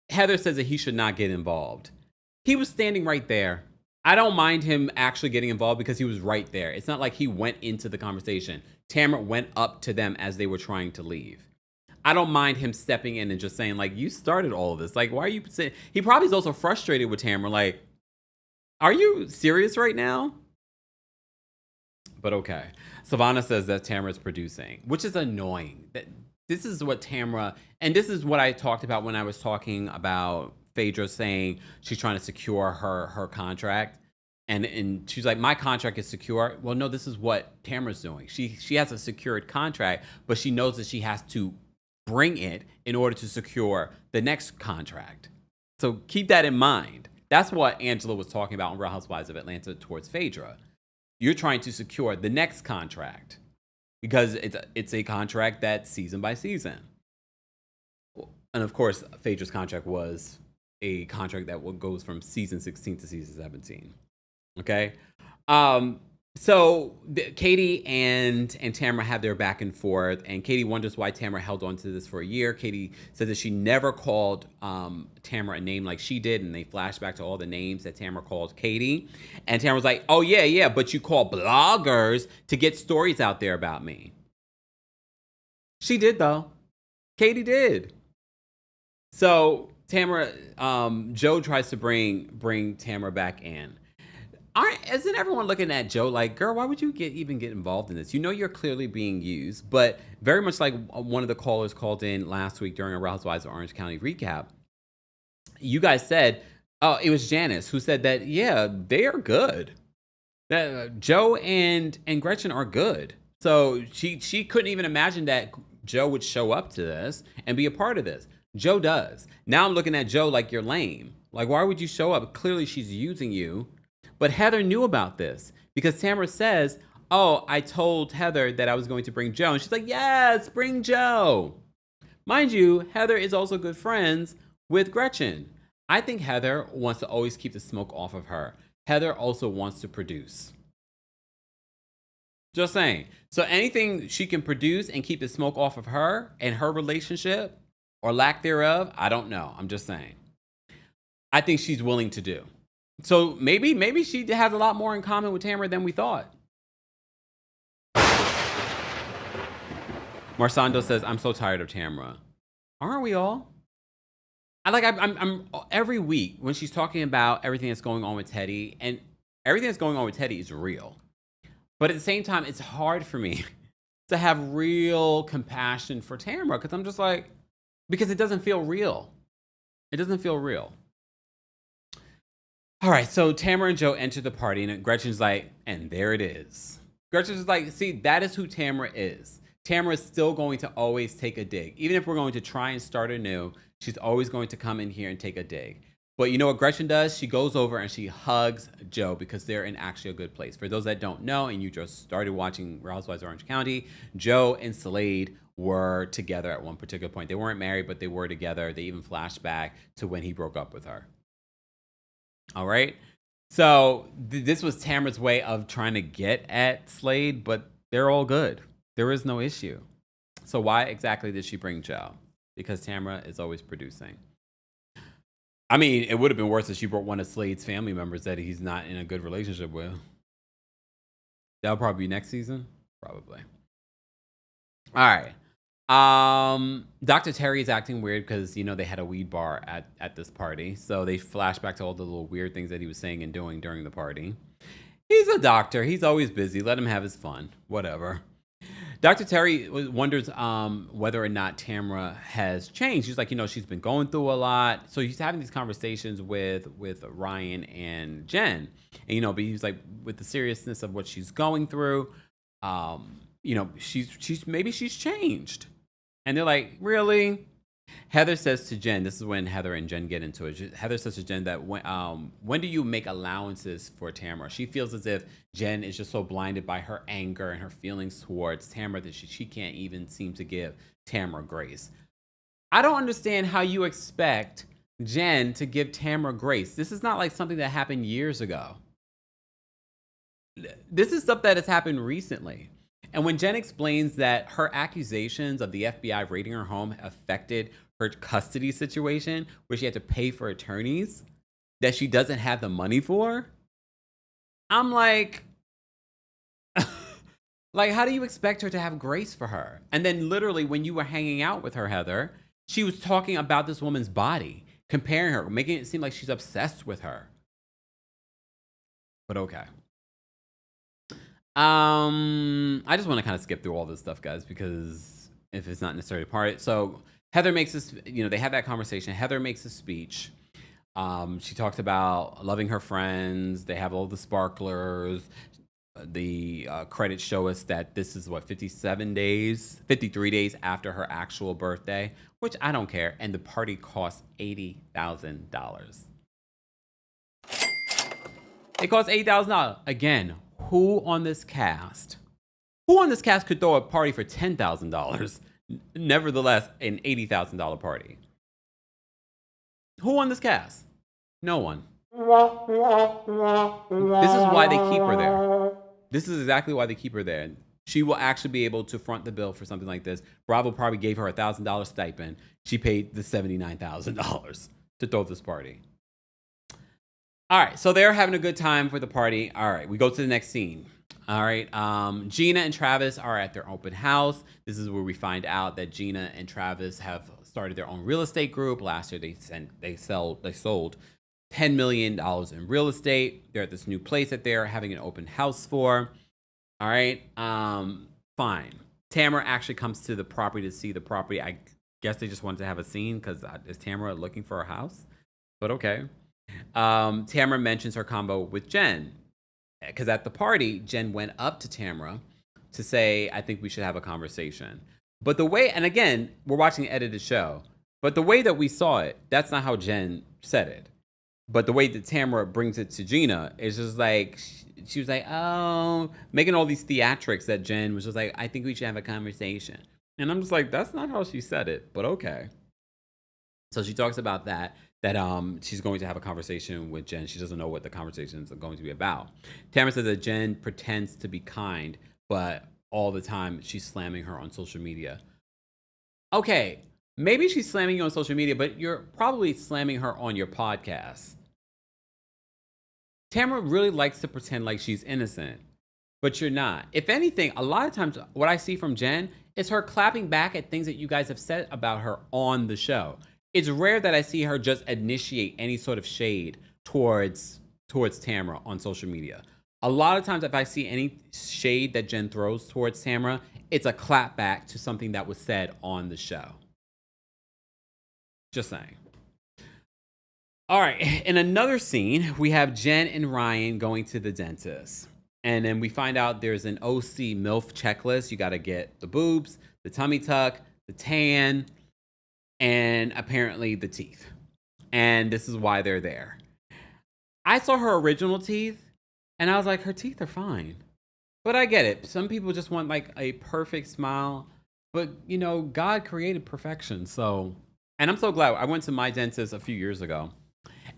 Heather says that he should not get involved. He was standing right there. I don't mind him actually getting involved because he was right there. It's not like he went into the conversation. Tamra went up to them as they were trying to leave. I don't mind him stepping in and just saying, like, you started all of this. Like, why are you saying? He probably is also frustrated with Tamra. Like, are you serious right now? But okay. Savannah says that Tamra's producing, which is annoying. This is what Tamra, and this is what I talked about when I was talking about Phaedra saying she's trying to secure her contract. And she's like, my contract is secure. Well, no, this is what Tamra's doing. She has a secured contract, but she knows that she has to bring it in order to secure the next contract. So keep that in mind. That's what Angela was talking about in Real Housewives of Atlanta towards Phaedra. You're trying to secure the next contract because it's a contract that's season by season. And of course, Phaedra's contract was a contract that goes from season 16 to season 17. Okay. So Katie and Tamra have their back and forth, and Katie wonders why Tamra held on to this for a year. Katie said that she never called Tamra a name like she did, and they flash back to all the names that Tamra called Katie. And Tamra's like, oh, yeah, but you call bloggers to get stories out there about me. She did, though. Katie did. So Tamra, Joe tries to bring Tamra back in. Isn't everyone looking at Joe like, girl, why would you even get involved in this? You know you're clearly being used, but very much like one of the callers called in last week during a Real Housewives of Orange County recap. You guys said, it was Janice who said that, yeah, they are good. That Joe and Gretchen are good. So she couldn't even imagine that Joe would show up to this and be a part of this. Joe does. Now I'm looking at Joe like you're lame. Like, why would you show up? Clearly she's using you. But Heather knew about this because Tamra says, oh, I told Heather that I was going to bring Joe. And she's like, yes, bring Joe. Mind you, Heather is also good friends with Gretchen. I think Heather wants to always keep the smoke off of her. Heather also wants to produce. Just saying. So anything she can produce and keep the smoke off of her and her relationship or lack thereof, I don't know. I'm just saying. I think she's willing to do. So maybe she has a lot more in common with Tamra than we thought. Marsando says, I'm so tired of Tamra. Aren't we all? I'm every week when she's talking about everything that's going on with Teddy, and everything that's going on with Teddy is real. But at the same time, it's hard for me to have real compassion for Tamra because I'm just like, because it doesn't feel real. It doesn't feel real. All right, so Tamra and Joe enter the party, and Gretchen's like, and there it is. Gretchen's like, see, that is who Tamra is. Tamra is still going to always take a dig. Even if we're going to try and start anew, she's always going to come in here and take a dig. But you know what Gretchen does? She goes over and she hugs Joe because they're in actually a good place. For those that don't know, and you just started watching Real Housewives of Orange County, Joe and Slade were together at one particular point. They weren't married, but they were together. They even flashed back to when he broke up with her. All right. So this was Tamra's way of trying to get at Slade, but they're all good. There is no issue. So why exactly did she bring Joe? Because Tamra is always producing. I mean, it would have been worse if she brought one of Slade's family members that he's not in a good relationship with. That'll probably be next season. Probably. All right. Dr. Terry is acting weird because, you know, they had a weed bar at this party. So they flash back to all the little weird things that he was saying and doing during the party. He's a doctor. He's always busy. Let him have his fun. Whatever. Dr. Terry wonders whether or not Tamra has changed. She's like, you know, she's been going through a lot. So he's having these conversations with Ryan and Jenn. And, you know, but he's like, with the seriousness of what she's going through, you know, maybe she's changed. And they're like, really? Heather says to Jenn, this is when Heather and Jenn get into it. Heather says to Jenn that when do you make allowances for Tamra? She feels as if Jenn is just so blinded by her anger and her feelings towards Tamra that she can't even seem to give Tamra grace. I don't understand how you expect Jenn to give Tamra grace. This is not like something that happened years ago. This is stuff that has happened recently. And when Jenn explains that her accusations of the FBI raiding her home affected her custody situation, where she had to pay for attorneys that she doesn't have the money for, I'm like, like, how do you expect her to have grace for her? And then literally when you were hanging out with her, Heather, she was talking about this woman's body, comparing her, making it seem like she's obsessed with her. But okay. I just want to kind of skip through all this stuff, guys, because if it's not necessarily part. So Heather makes this, they have that conversation. Heather makes a speech. She talks about loving her friends. They have all the sparklers. The credits show us that this is 53 days after her actual birthday, which I don't care. And the party cost $80,000. It cost $80,000. Again, who on this cast could throw a party for $10,000? Nevertheless, an $80,000 party. Who on this cast? No one. This is why they keep her there. This is exactly why they keep her there. She will actually be able to front the bill for something like this. Bravo probably gave her a $1,000 stipend. She paid the $79,000 to throw this party. All right, so they're having a good time for the party. All right, we go to the next scene. All right, Gina and Travis are at their open house. This is where we find out that Gina and Travis have started their own real estate group. Last year, they sold $10 million in real estate. They're at this new place that they're having an open house for. All right, fine. Tamra actually comes to the property to see the property. I guess they just wanted to have a scene because is Tamra looking for a house? But okay. Tamra mentions her combo with Jenn. Because at the party, Jenn went up to Tamra to say, I think we should have a conversation. But the way, and again, we're watching the edited show, but the way that we saw it, that's not how Jenn said it. But the way that Tamra brings it to Gina is just like, she was like, oh, making all these theatrics that Jenn was just like, I think we should have a conversation. And I'm just like, that's not how she said it, but okay. So she talks about that she's going to have a conversation with Jenn. She doesn't know what the conversation is going to be about. Tamra says that Jenn pretends to be kind, but all the time she's slamming her on social media. Okay, maybe she's slamming you on social media, but you're probably slamming her on your podcast. Tamra really likes to pretend like she's innocent, but you're not. If anything, a lot of times what I see from Jenn is her clapping back at things that you guys have said about her on the show. It's rare that I see her just initiate any sort of shade towards Tamra on social media. A lot of times if I see any shade that Jenn throws towards Tamra, it's a clap back to something that was said on the show. Just saying. All right, in another scene, we have Jenn and Ryan going to the dentist. And then we find out there's an OC MILF checklist. You got to get the boobs, the tummy tuck, the tan, and apparently the teeth. And this is why they're there. I saw her original teeth, and I was like, her teeth are fine. But I get it. Some people just want like a perfect smile. But, God created perfection. So, and I'm so glad. I went to my dentist a few years ago,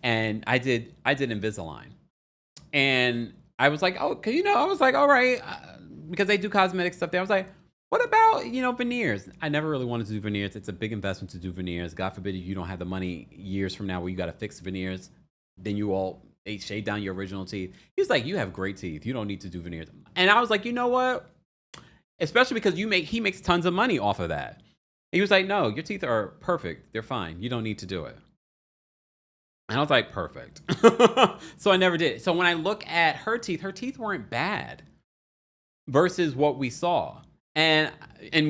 and I did Invisalign. And I was like, I was like, all right, because they do cosmetic stuff there. I was like, what about, veneers? I never really wanted to do veneers. It's a big investment to do veneers. God forbid you don't have the money years from now where you got to fix veneers. Then they shade down your original teeth. He was like, you have great teeth. You don't need to do veneers. And I was like, you know what? Especially because he makes tons of money off of that. He was like, no, your teeth are perfect. They're fine. You don't need to do it. And I was like, perfect. So I never did. So when I look at her teeth weren't bad versus what we saw. And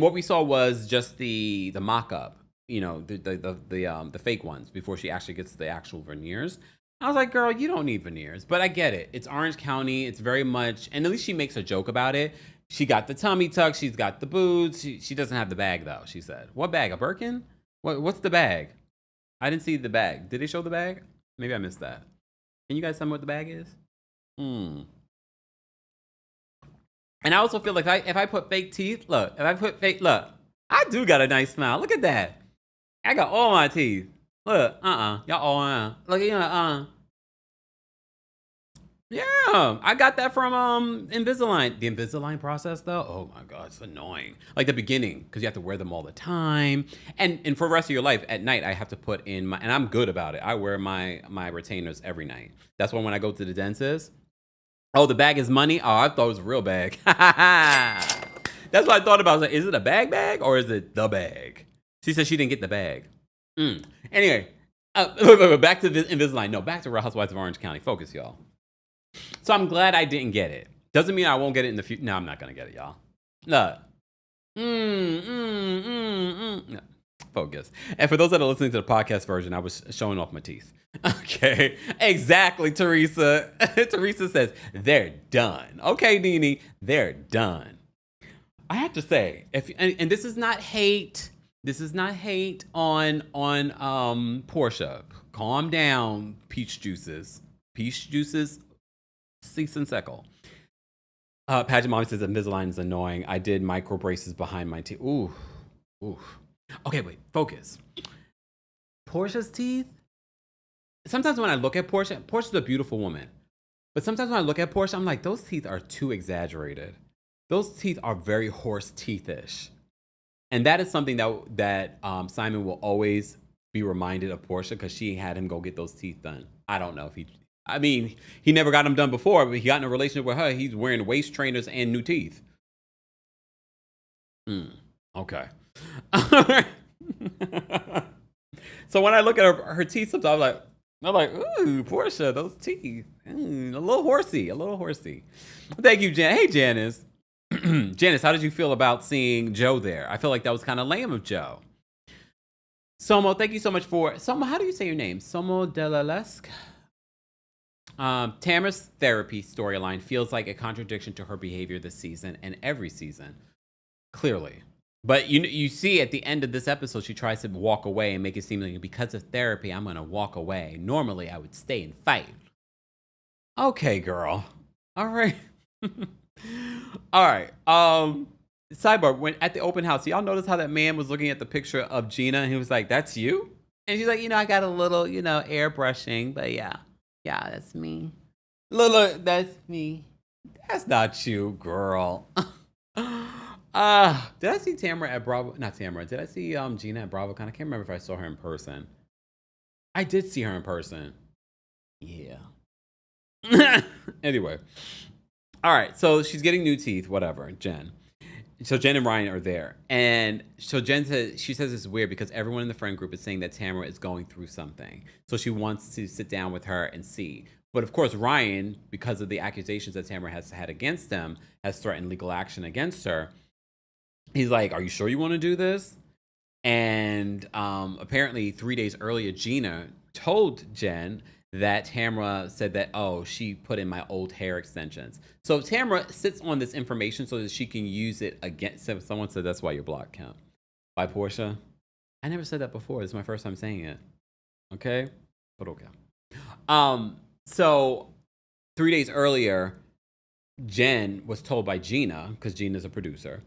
what we saw was just the mock-up, the fake ones before she actually gets the actual veneers. I was like, girl, you don't need veneers. But I get it. It's Orange County. It's very much, and at least she makes a joke about it. She got the tummy tuck. She's got the boots. She doesn't have the bag, though, she said. What bag? A Birkin? What's the bag? I didn't see the bag. Did they show the bag? Maybe I missed that. Can you guys tell me what the bag is? And I also feel like if I put fake teeth, look, I do got a nice smile. Look at that. I got all my teeth. Look, y'all all, look, yeah, I got that from Invisalign. The Invisalign process, though, oh my God, it's annoying. Like the beginning, because you have to wear them all the time. And for the rest of your life, at night, I have to put in and I'm good about it. I wear my retainers every night. That's why when I go to the dentist, oh, the bag is money? Oh, I thought it was a real bag. That's what I thought about. I was like, is it a bag or is it the bag? She said she didn't get the bag. Anyway, back to Invisalign. No, back to Real Housewives of Orange County. Focus, y'all. So I'm glad I didn't get it. Doesn't mean I won't get it in the future. No, I'm not gonna get it, y'all. No. No. Focus. And for those that are listening to the podcast version, I was showing off my teeth. Okay, exactly, Teresa. Teresa says they're done. Okay, Nene, they're done. I have to say, and this is not hate. This is not hate on Portia. Calm down, peach juices. Peach juices, cease and seckle. Pageant Mommy says Invisalign is annoying. I did micro braces behind my teeth. Ooh. Okay, wait, focus. Portia's teeth? Sometimes when I look at Portia's a beautiful woman. But sometimes when I look at Portia, I'm like, those teeth are too exaggerated. Those teeth are very horse teethish. And that is something that Simon will always be reminded of Portia because she had him go get those teeth done. I don't know if he never got them done before, but he got in a relationship with her. He's wearing waist trainers and new teeth. Okay. So when I look at her teeth, sometimes I'm like, ooh, Portia, those teeth. A little horsey. Thank you, Jen. Hey, Janice. Janice, how did you feel about seeing Joe there? I feel like that was kind of lame of Joe. Somo, thank you so much for... Somo, how do you say your name? Somo Delalesque? Tamra's therapy storyline feels like a contradiction to her behavior this season and every season. Clearly. But you see at the end of this episode, she tries to walk away and make it seem like because of therapy, I'm going to walk away. Normally, I would stay and fight. Okay, girl. All right. All right. Sidebar, when at the open house, y'all notice how that man was looking at the picture of Gina and he was like, that's you? And she's like, I got a little, airbrushing, but yeah, that's me. Look, that's me. That's not you, girl. Did I see Tamra at Bravo? Not Tamra. Did I see Gina at BravoCon? I can't remember if I saw her in person. I did see her in person. Yeah. Anyway. All right. So she's getting new teeth, whatever, Jen. So Jen and Ryan are there. And so Jen says, she says it's weird because everyone in the friend group is saying that Tamra is going through something. So she wants to sit down with her and see. But of course, Ryan, because of the accusations that Tamra has had against him, has threatened legal action against her. He's like, are you sure you want to do this? And apparently 3 days earlier, Gina told Jen that Tamra said that, she put in my old hair extensions. So Tamra sits on this information so that she can use it against him. Someone said that's why you're blocked, Kemp. By Portia. I never said that before. This is my first time saying it. Okay? But okay. So 3 days earlier, Jen was told by Gina, because Gina's a producer,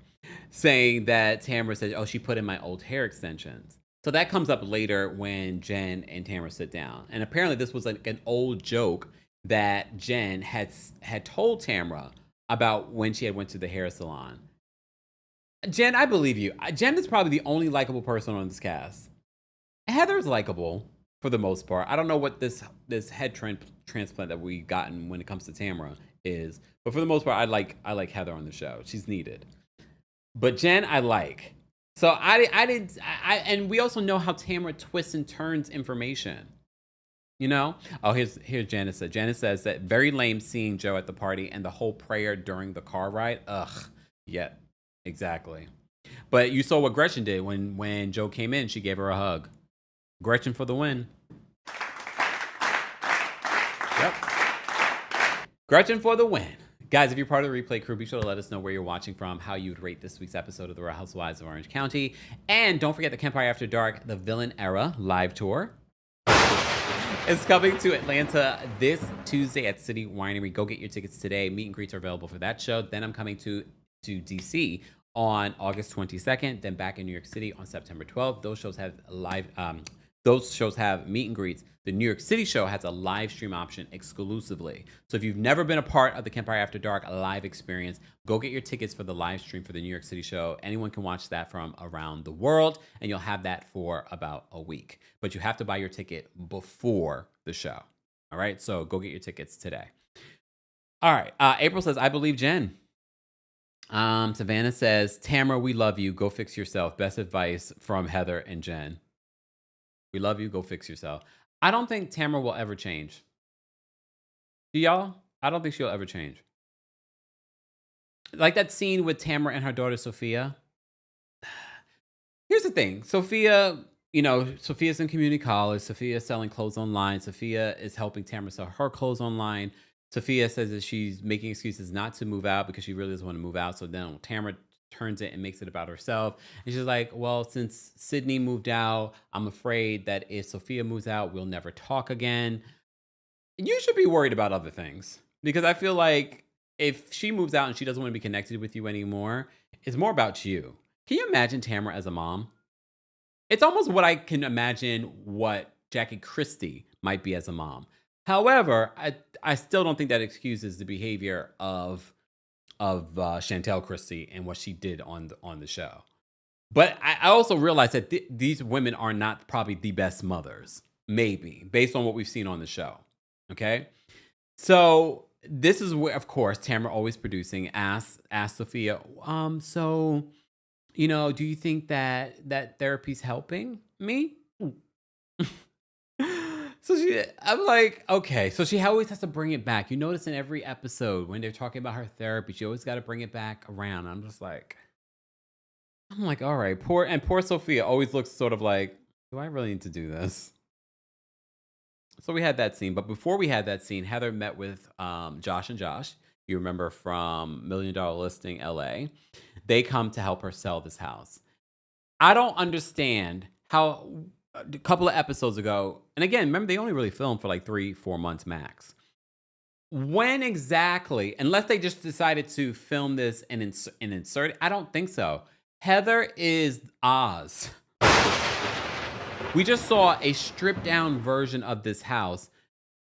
saying that Tamra said, she put in my old hair extensions. So that comes up later when Jen and Tamra sit down. And apparently this was like an old joke that Jen had told Tamra about when she had went to the hair salon. Jen, I believe you. Jen is probably the only likable person on this cast. Heather's likable for the most part. I don't know what this head transplant that we've gotten when it comes to Tamra is, but for the most part, I like Heather on the show. She's needed. But Jen, I like. So and we also know how Tamra twists and turns information. Here's Janice said. Janice says that very lame seeing Joe at the party and the whole prayer during the car ride. Ugh. Yeah, exactly. But you saw what Gretchen did when Joe came in. She gave her a hug. Gretchen for the win. Yep. Gretchen for the win. Guys, if you're part of the replay crew, be sure to let us know where you're watching from, how you would rate this week's episode of The Real Housewives of Orange County. And don't forget the Kempire After Dark, the Villain Era live tour. It's coming to Atlanta this Tuesday at City Winery. Go get your tickets today. Meet and greets are available for that show. Then I'm coming to DC on August 22nd. Then back in New York City on September 12th. Those shows have live. Those shows have meet and greets. The New York City show has a live stream option exclusively. So if you've never been a part of the Kempire After Dark live experience, go get your tickets for the live stream for the New York City show. Anyone can watch that from around the world, and you'll have that for about a week. But you have to buy your ticket before the show. All right, so go get your tickets today. All right, April says, I believe Jen. Savannah says, Tamra, we love you. Go fix yourself. Best advice from Heather and Jen. We love you. Go fix yourself. I don't think Tamra will ever change. Do y'all? I don't think she'll ever change. like that scene with Tamra and her daughter Sophia. Here's the thing. Sophia, Sophia's in community college. Sophia's selling clothes online. Sophia is helping Tamra sell her clothes online. Sophia says that she's making excuses not to move out because she really doesn't want to move out. So then Tamra turns it and makes it about herself. And she's like, well, since Sydney moved out, I'm afraid that if Sophia moves out, we'll never talk again. You should be worried about other things, because I feel like if she moves out and she doesn't want to be connected with you anymore, it's more about you. Can you imagine Tamra as a mom? It's almost what I can imagine what Jackie Christie might be as a mom. However, I still don't think that excuses the behavior of Chantel Christie and what she did on the show. But I also realize that these women are not probably the best mothers, maybe, based on what we've seen on the show. Okay? So this is where, of course, Tamra, always producing, asks Sophia, so, do you think that therapy's helping me? So I'm like, okay. So she always has to bring it back. You notice in every episode when they're talking about her therapy, she always got to bring it back around. I'm like, all right, poor Sophia always looks sort of like, do I really need to do this? So we had that scene. But before we had that scene, Heather met with Josh and Josh. You remember from $1 Million Listing LA. They come to help her sell this house. I don't understand how a couple of episodes ago, and again, remember, they only really filmed for like 3-4 months max. When exactly, unless they just decided to film this and insert it, I don't think so. Heather is Oz. We just saw a stripped down version of this house,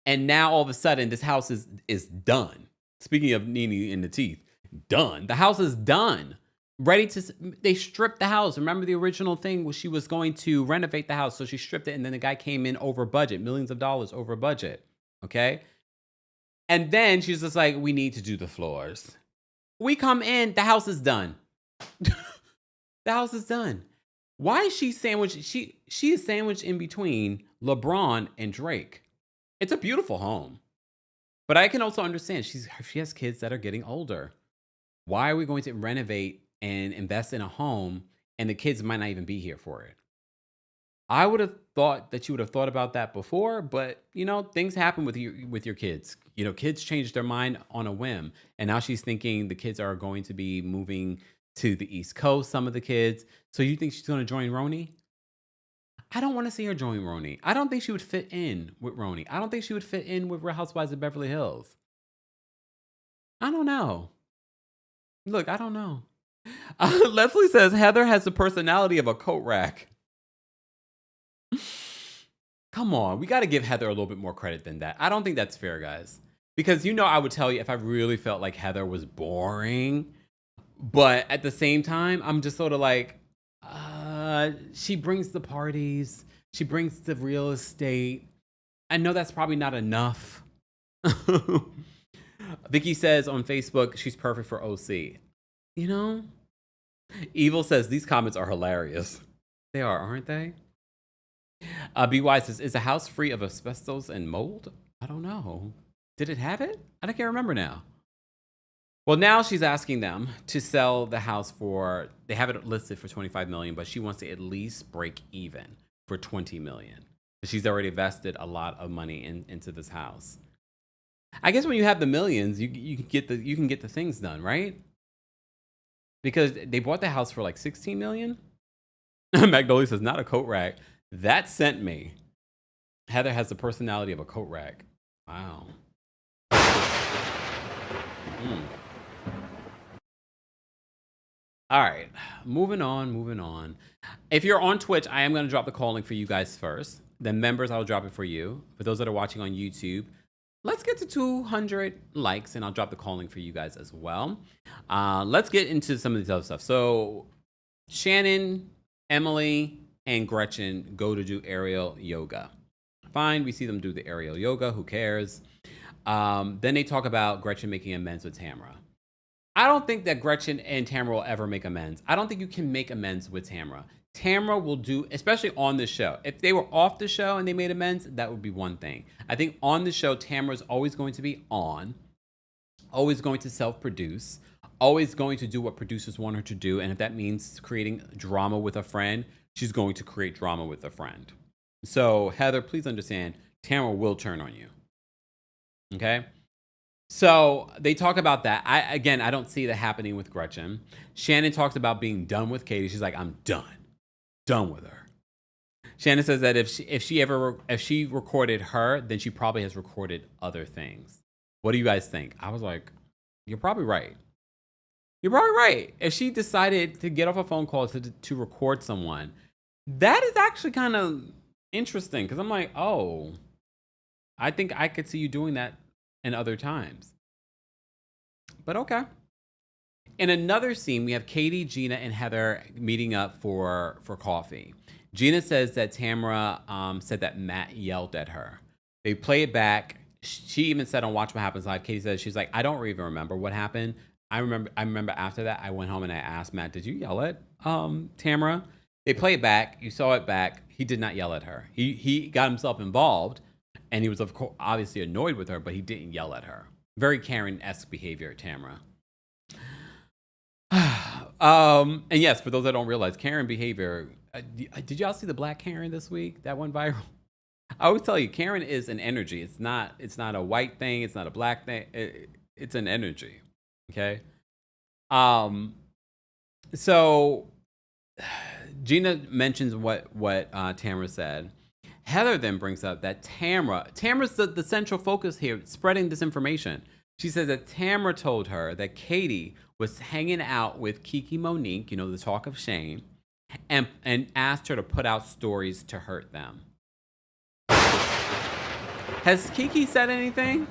and now all of a sudden this house is done. Speaking of Nene in the teeth, done. The house is done. They stripped the house. Remember, the original thing was she was going to renovate the house, so she stripped it, and then the guy came in over budget, millions of dollars over budget. Okay? And then she's just like, we need to do the floors. We come in, the house is done. The house is done. Why is she sandwiched? She is sandwiched in between LeBron and Drake. It's a beautiful home. But I can also understand she has kids that are getting older. Why are we going to renovate and invest in a home and the kids might not even be here for it? I would have thought that you would have thought about that before, but things happen with your kids. Kids change their mind on a whim, and now she's thinking the kids are going to be moving to the East Coast, some of the kids. So you think she's going to join Roni? I don't want to see her join Roni. I don't think she would fit in with Roni. I don't think she would fit in with Real Housewives of Beverly Hills. I don't know. Look, I don't know. Leslie says Heather has the personality of a coat rack. Come on, we got to give Heather a little bit more credit than that. I don't think that's fair, guys. Because I would tell you if I really felt like Heather was boring. But at the same time, I'm just sort of like, she brings the parties. She brings the real estate. I know that's probably not enough. Vicky says on Facebook, she's perfect for OC. Evil says, these comments are hilarious. They are, aren't they? BY says, is the house free of asbestos and mold? I don't know. Did it have it? I can't remember now. Well, now she's asking them to sell the house they have it listed for $25 million, but she wants to at least break even for $20 million. She's already invested a lot of money into this house. I guess when you have the millions, you can get the things done, right? Because they bought the house for like $16 million. Magnolia says, not a coat rack. That sent me. Heather has the personality of a coat rack. Wow. All right, moving on. If you're on Twitch, I am going to drop the call link for you guys first. Then members, I'll drop it for you. For those that are watching on YouTube, let's get to 200 likes, and I'll drop the call link for you guys as well. Let's get into some of these other stuff. So Shannon, Emily, and Gretchen go to do aerial yoga. Fine, we see them do the aerial yoga. Who cares? Then they talk about Gretchen making amends with Tamra. I don't think that Gretchen and Tamra will ever make amends. I don't think you can make amends with Tamra. Tamra will do, especially on the show. If they were off the show and they made amends, that would be one thing. I think on the show, Tamra's always going to be on, always going to self-produce, always going to do what producers want her to do. And if that means creating drama with a friend, she's going to create drama with a friend. So Heather, please understand, Tamra will turn on you. Okay? So they talk about that. I don't see that happening with Gretchen. Shannon talks about being done with Katie. She's like, I'm done with her. Shannon says that if she recorded her, then she probably has recorded other things. What do you guys think? I was like, you're probably right. You're probably right. If she decided to get off a phone call to record someone, that is actually kind of interesting, because I'm like, oh, I think I could see you doing that in other times. But okay. In another scene, we have Katie, Gina, and Heather meeting up for coffee. Gina says that Tamra said that Matt yelled at her. They play it back. She even said on Watch What Happens Live, Katie says, she's like, I don't even remember what happened. I remember after that, I went home and I asked Matt, did you yell at Tamra? They play it back. You saw it back. He did not yell at her. He got himself involved, and he was, of course, obviously annoyed with her, but he didn't yell at her. Very Karen-esque behavior, Tamra. And yes, for those that don't realize, Karen behavior. Did y'all see the Black Karen this week? That went viral. I always tell you, Karen is an energy. It's not a white thing. It's not a black thing. It's an energy. Okay. So Gina mentions what Tamra said. Heather then brings up that Tamra's the central focus here, spreading this information. She says that Tamra told her that Katie was hanging out with Kiki Monique, the talk of shame, and asked her to put out stories to hurt them. Has Kiki said anything?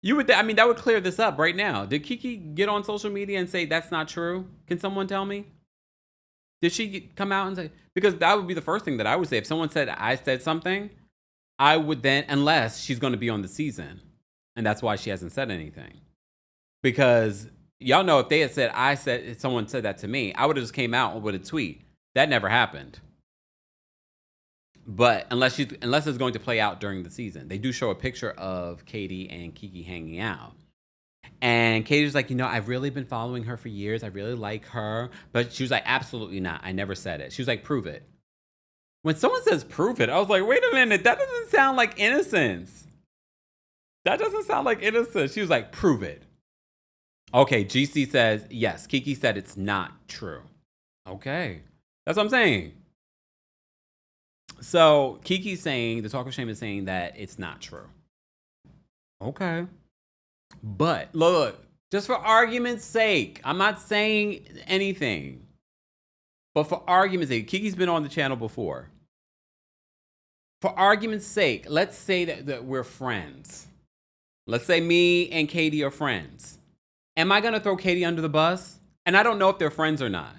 That would clear this up right now. Did Kiki get on social media and say that's not true? Can someone tell me? Did she come out and say? Because that would be the first thing that I would say. If someone said I said something, I would then, unless she's going to be on the season. And that's why she hasn't said anything. Because y'all know if they had said, if someone said that to me, I would have just came out with a tweet. That never happened. But unless it's going to play out during the season. They do show a picture of Katie and Kiki hanging out. And Katie was like, I've really been following her for years. I really like her. But she was like, absolutely not. I never said it. She was like, prove it. When someone says prove it, I was like, wait a minute. That doesn't sound like innocence. That doesn't sound like innocence. She was like, prove it. Okay, GC says, yes. Kiki said it's not true. Okay. That's what I'm saying. So Kiki's saying, the talk of shame is saying that it's not true. Okay. But look, just for argument's sake, I'm not saying anything. But for argument's sake, Kiki's been on the channel before. For argument's sake, let's say that we're friends. Let's say me and Katie are friends. Am I going to throw Katie under the bus? And I don't know if they're friends or not.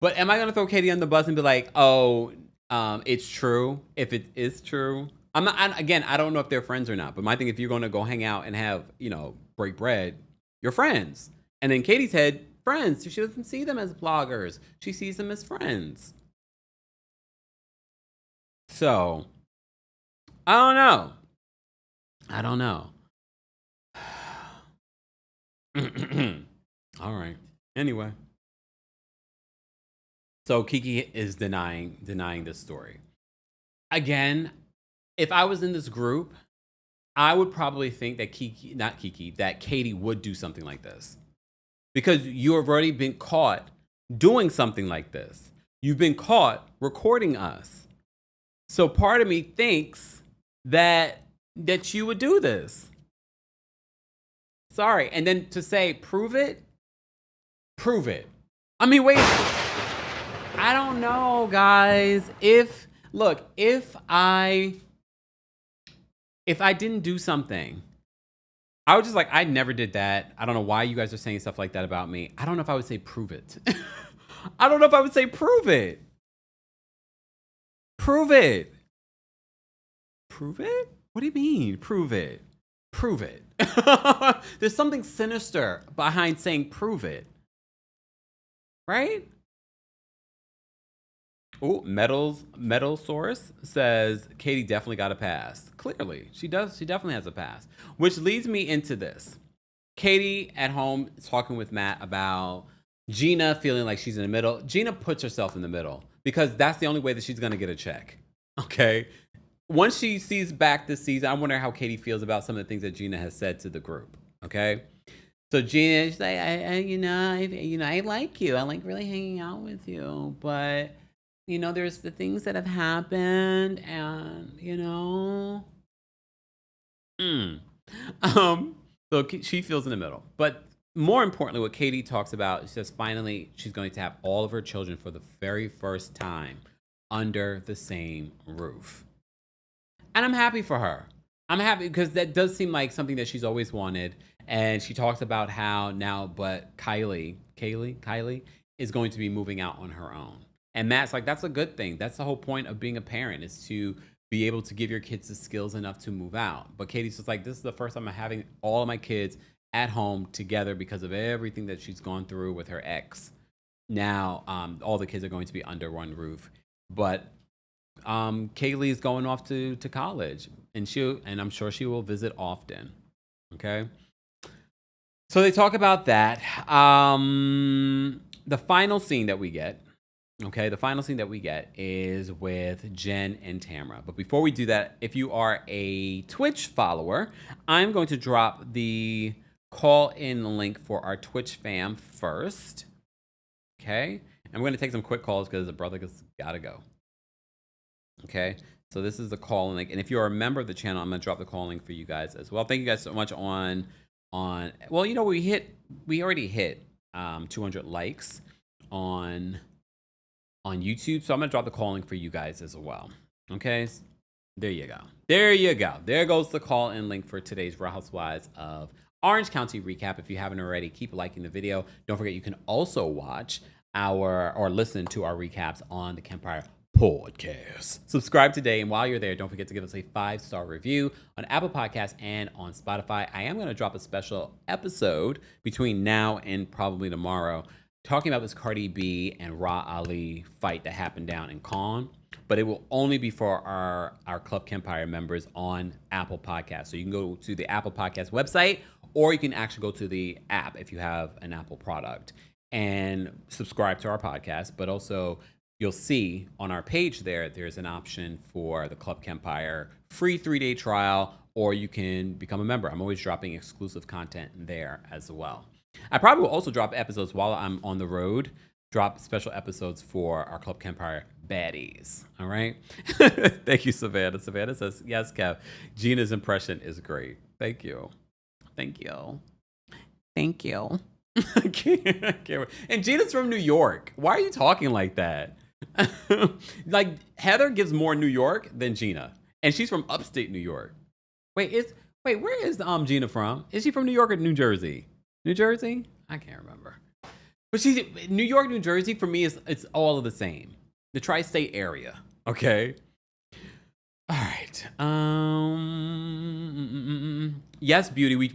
But am I going to throw Katie under the bus and be like, oh, it's true? If it is true. I don't know if they're friends or not. But my thing, if you're going to go hang out and have, break bread, you're friends. And then Katie's head, friends. She doesn't see them as bloggers. She sees them as friends. So, I don't know. All right. Anyway. So Kiki is denying this story. Again, if I was in this group, I would probably think that that Katie would do something like this. Because you have already been caught doing something like this. You've been caught recording us. So part of me thinks that you would do this. Sorry. And then to say, prove it. I mean, wait. I don't know, guys. If I didn't do something, I was just like, I never did that. I don't know why you guys are saying stuff like that about me. I don't know if I would say prove it. I don't know if I would say prove it. Prove it. Prove it? What do you mean? Prove it. Prove it. There's something sinister behind saying prove it. Right? Oh, Metal Source says Katie definitely got a pass. Clearly, she does. She definitely has a pass. Which leads me into this. Katie at home talking with Matt about Gina feeling like she's in the middle. Gina puts herself in the middle because that's the only way that she's going to get a check. Okay. Once she sees back this season, I wonder how Katie feels about some of the things that Gina has said to the group. Okay. So Gina's like, I like you. I like really hanging out with you. But, there's the things that have happened and, So she feels in the middle. But more importantly, what Katie talks about, she says finally she's going to have all of her children for the very first time under the same roof. And I'm happy for her. I'm happy because that does seem like something that she's always wanted. And she talks about how now, but Kylie is going to be moving out on her own. And Matt's like, that's a good thing. That's the whole point of being a parent, is to be able to give your kids the skills enough to move out. But Katie's just like, this is the first time I'm having all of my kids at home together because of everything that she's gone through with her ex. Now, all the kids are going to be under one roof. But Kaylee is going off to college, and I'm sure she will visit often. Okay. So they talk about that. The final scene that we get. Okay, the final scene that we get is with Jenn and Tamra. But before we do that, if you are a Twitch follower, I'm going to drop the call-in link for our Twitch fam first. Okay, and we're going to take some quick calls because the brother has got to go. Okay, so this is the call-in link. And if you're a member of the channel, I'm going to drop the call link for you guys as well. Thank you guys so much on well, we already hit 200 likes on YouTube. So I'm going to drop the call link for you guys as well. Okay. There you go. There goes the call in link for today's Real Housewives of Orange County recap. If you haven't already, keep liking the video. Don't forget, you can also watch or listen to our recaps on the Kempire podcast. Subscribe today. And while you're there, don't forget to give us a 5-star review on Apple Podcasts and on Spotify. I am going to drop a special episode between now and probably tomorrow, talking about this Cardi B and RHOC Ali fight that happened down in Cannes, but it will only be for our Club Kempire members on Apple Podcasts. So you can go to the Apple Podcast website, or you can actually go to the app if you have an Apple product and subscribe to our podcast. But also, you'll see on our page there's an option for the Club Kempire free 3-day trial, or you can become a member. I'm always dropping exclusive content there as well. I probably will also drop episodes while I'm on the road, drop special episodes for our Club Kempire baddies. All right. Thank you, Savannah. Savannah says, yes, Kev, Gina's impression is great. Thank you. I can't wait. And Gina's from New York. Why are you talking like that? Like, Heather gives more New York than Gina, and she's from upstate New York. Wait, where is Gina from? Is she from New York or New Jersey? New Jersey? I can't remember. But she's New York, New Jersey. For me, it's all of the same. The tri-state area. Okay. All right. Yes, Beauty. We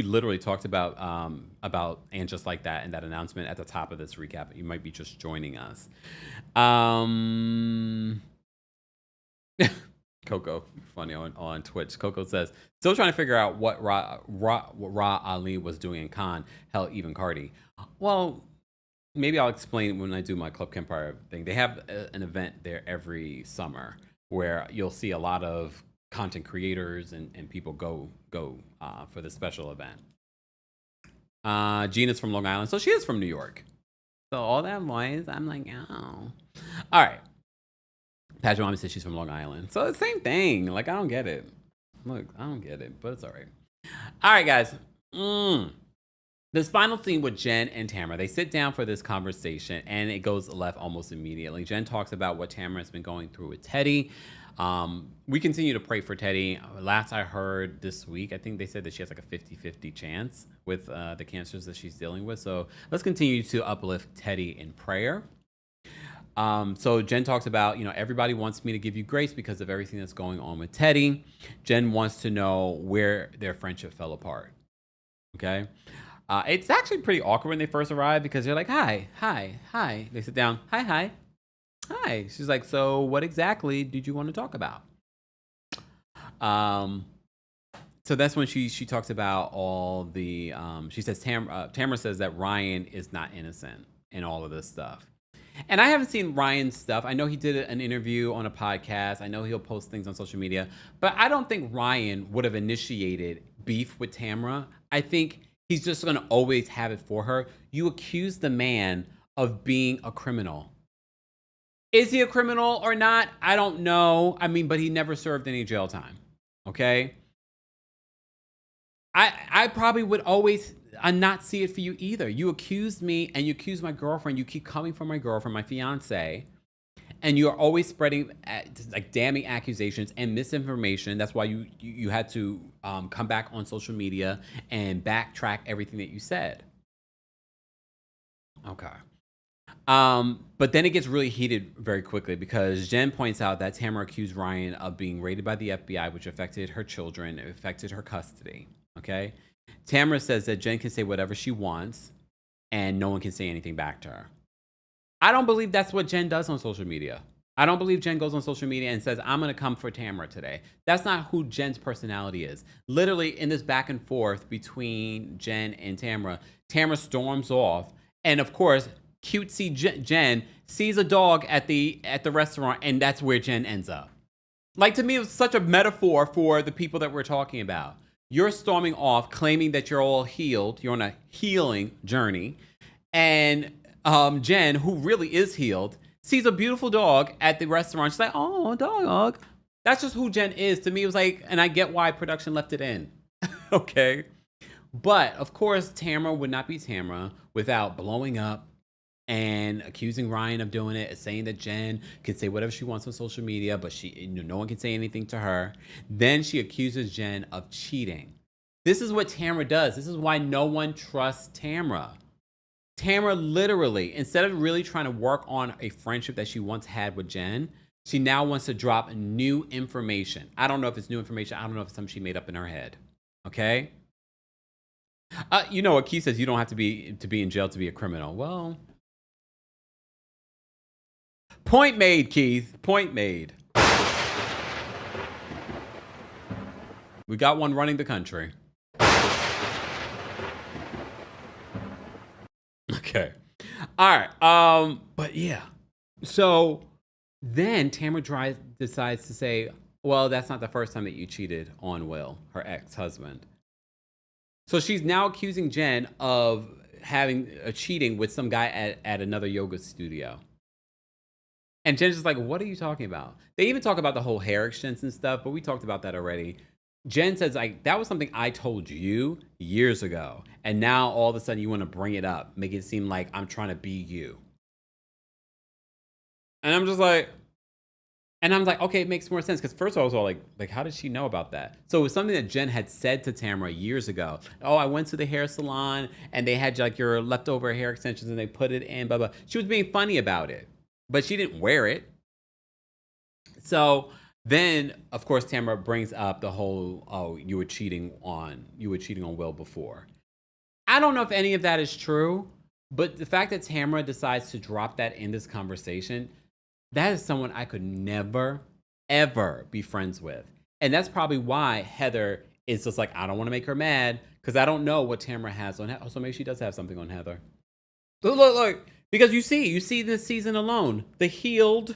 literally talked about And Just Like That and that announcement at the top of this recap. You might be just joining us. Coco, funny on Twitch. Coco says, still trying to figure out what RHOC Ali was doing in Cannes. Hell, even Cardi. Well, maybe I'll explain when I do my Club Kempire thing. They have an event there every summer where you'll see a lot of content creators and people go for the special event. Gina's from Long Island, so she is from New York. So all that voice, I'm like, oh. All right. Patrick Mommy says she's from Long Island. So it's the same thing. Like, I don't get it. Look, I don't get it, but it's all right. All right, guys. This final scene with Jenn and Tamra. They sit down for this conversation, and it goes left almost immediately. Jenn talks about what Tamra has been going through with Teddy. We continue to pray for Teddy. Last I heard this week, I think they said that she has like a 50-50 chance with the cancers that she's dealing with. So let's continue to uplift Teddy in prayer. So Jenn talks about, everybody wants me to give you grace because of everything that's going on with Teddy. Jenn wants to know where their friendship fell apart. Okay. It's actually pretty awkward when they first arrive because they're like, hi. They sit down. Hi. She's like, so what exactly did you want to talk about? So that's when she talks about all the she says Tamra says that Ryan is not innocent in all of this stuff. And I haven't seen Ryan's stuff. I know he did an interview on a podcast. I know he'll post things on social media, but I don't think Ryan would have initiated beef with Tamra. I think he's just going to always have it for her. You accuse the man of being a criminal. Is he a criminal or not? I don't know. I mean, but he never served any jail time. Okay? I probably would always not see it for you either. You accused me and you accuse my girlfriend. You keep coming for my girlfriend, my fiance, and you're always spreading like damning accusations and misinformation. That's why you had to come back on social media and backtrack everything that you said. Okay. But then it gets really heated very quickly because Jen points out that Tamra accused Ryan of being raided by the FBI, which affected her children, it affected her custody. Okay. Tamra says that Jen can say whatever she wants and no one can say anything back to her. I don't believe that's what Jen does on social media. I don't believe Jen goes on social media and says, I'm going to come for Tamra today. That's not who Jen's personality is. Literally in this back and forth between Jen and Tamra storms off. And of course, cutesy Jen sees a dog at the restaurant, and that's where Jen ends up. Like, to me, it was such a metaphor for the people that we're talking about. You're storming off, claiming that you're all healed. You're on a healing journey. And Jen, who really is healed, sees a beautiful dog at the restaurant. She's like, oh, dog. That's just who Jen is. To me, it was like, and I get why production left it in. Okay. But, of course, Tamra would not be Tamra without blowing up and accusing Ryan of doing it, saying that Jen can say whatever she wants on social media, but no one can say anything to her. Then she accuses Jen of cheating. This is what Tamra does. This is why no one trusts Tamra. Tamra literally, instead of really trying to work on a friendship that she once had with Jen, she now wants to drop new information. I don't know if it's new information. I don't know if it's something she made up in her head. Okay? You know what Keith says, you don't have to be in jail to be a criminal. Well, point made, Keith. Point made. We got one running the country. Okay. All right. But yeah. So then Tamra decides to say, well, that's not the first time that you cheated on Will, her ex-husband. So she's now accusing Jen of having cheating with some guy at another yoga studio. And Jen's just like, what are you talking about? They even talk about the whole hair extension stuff, but we talked about that already. Jen says, like, that was something I told you years ago. And now all of a sudden you want to bring it up, make it seem like I'm trying to be you. And I'm just like, okay, it makes more sense. Because first of all, I was all like, how did she know about that? So it was something that Jen had said to Tamra years ago. Oh, I went to the hair salon and they had like your leftover hair extensions and they put it in, blah, blah. She was being funny about it, but she didn't wear it. So then, of course, Tamra brings up the whole, oh, you were cheating on Will before. I don't know if any of that is true, but the fact that Tamra decides to drop that in this conversation, that is someone I could never, ever be friends with. And that's probably why Heather is just like, I don't want to make her mad because I don't know what Tamra has on Heather. So maybe she does have something on Heather. Look. Because you see this season alone, the healed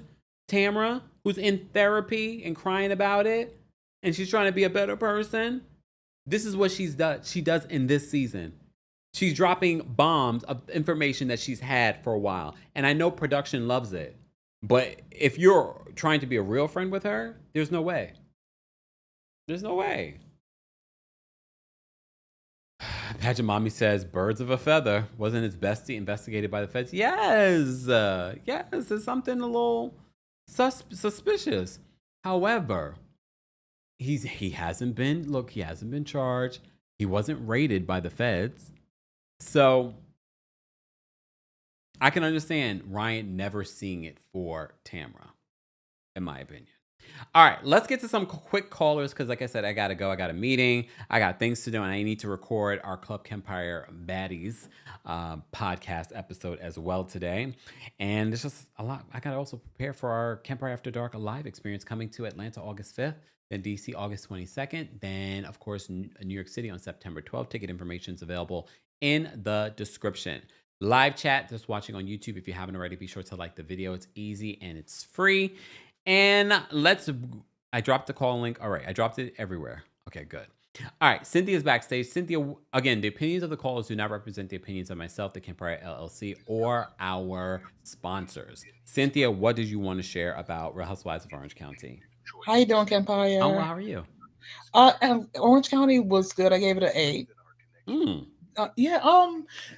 Tamra who's in therapy and crying about it, and she's trying to be a better person. This is what she does in this season. She's dropping bombs of information that she's had for a while. And I know production loves it. But if you're trying to be a real friend with her, there's no way. There's no way. Pageant Mommy says, birds of a feather. Wasn't his bestie investigated by the feds? Yes. Yes, there's something a little suspicious. However, he hasn't been charged. He wasn't raided by the feds. So I can understand Ryan never seeing it for Tamra, in my opinion. All right, let's get to some quick callers because, like I said, I got to go. I got a meeting. I got things to do, and I need to record our Club Kempire Baddies podcast episode as well today. And there's just a lot. I got to also prepare for our Kempire After Dark live experience coming to Atlanta August 5th. Then DC August 22nd. Then, of course, New York City on September 12th. Ticket information is available in the description. Live chat, just watching on YouTube. If you haven't already, be sure to like the video. It's easy and it's free. And I dropped the call link. All right, I dropped it everywhere. Okay, good. All right, Cynthia's backstage. Cynthia, again, the opinions of the callers do not represent the opinions of myself, the Kempire LLC, or our sponsors. Cynthia, what did you want to share about Real Housewives of Orange County? How you doing, Kempire? Oh, well, how are you? Orange County was good. I gave it an 8. Mm.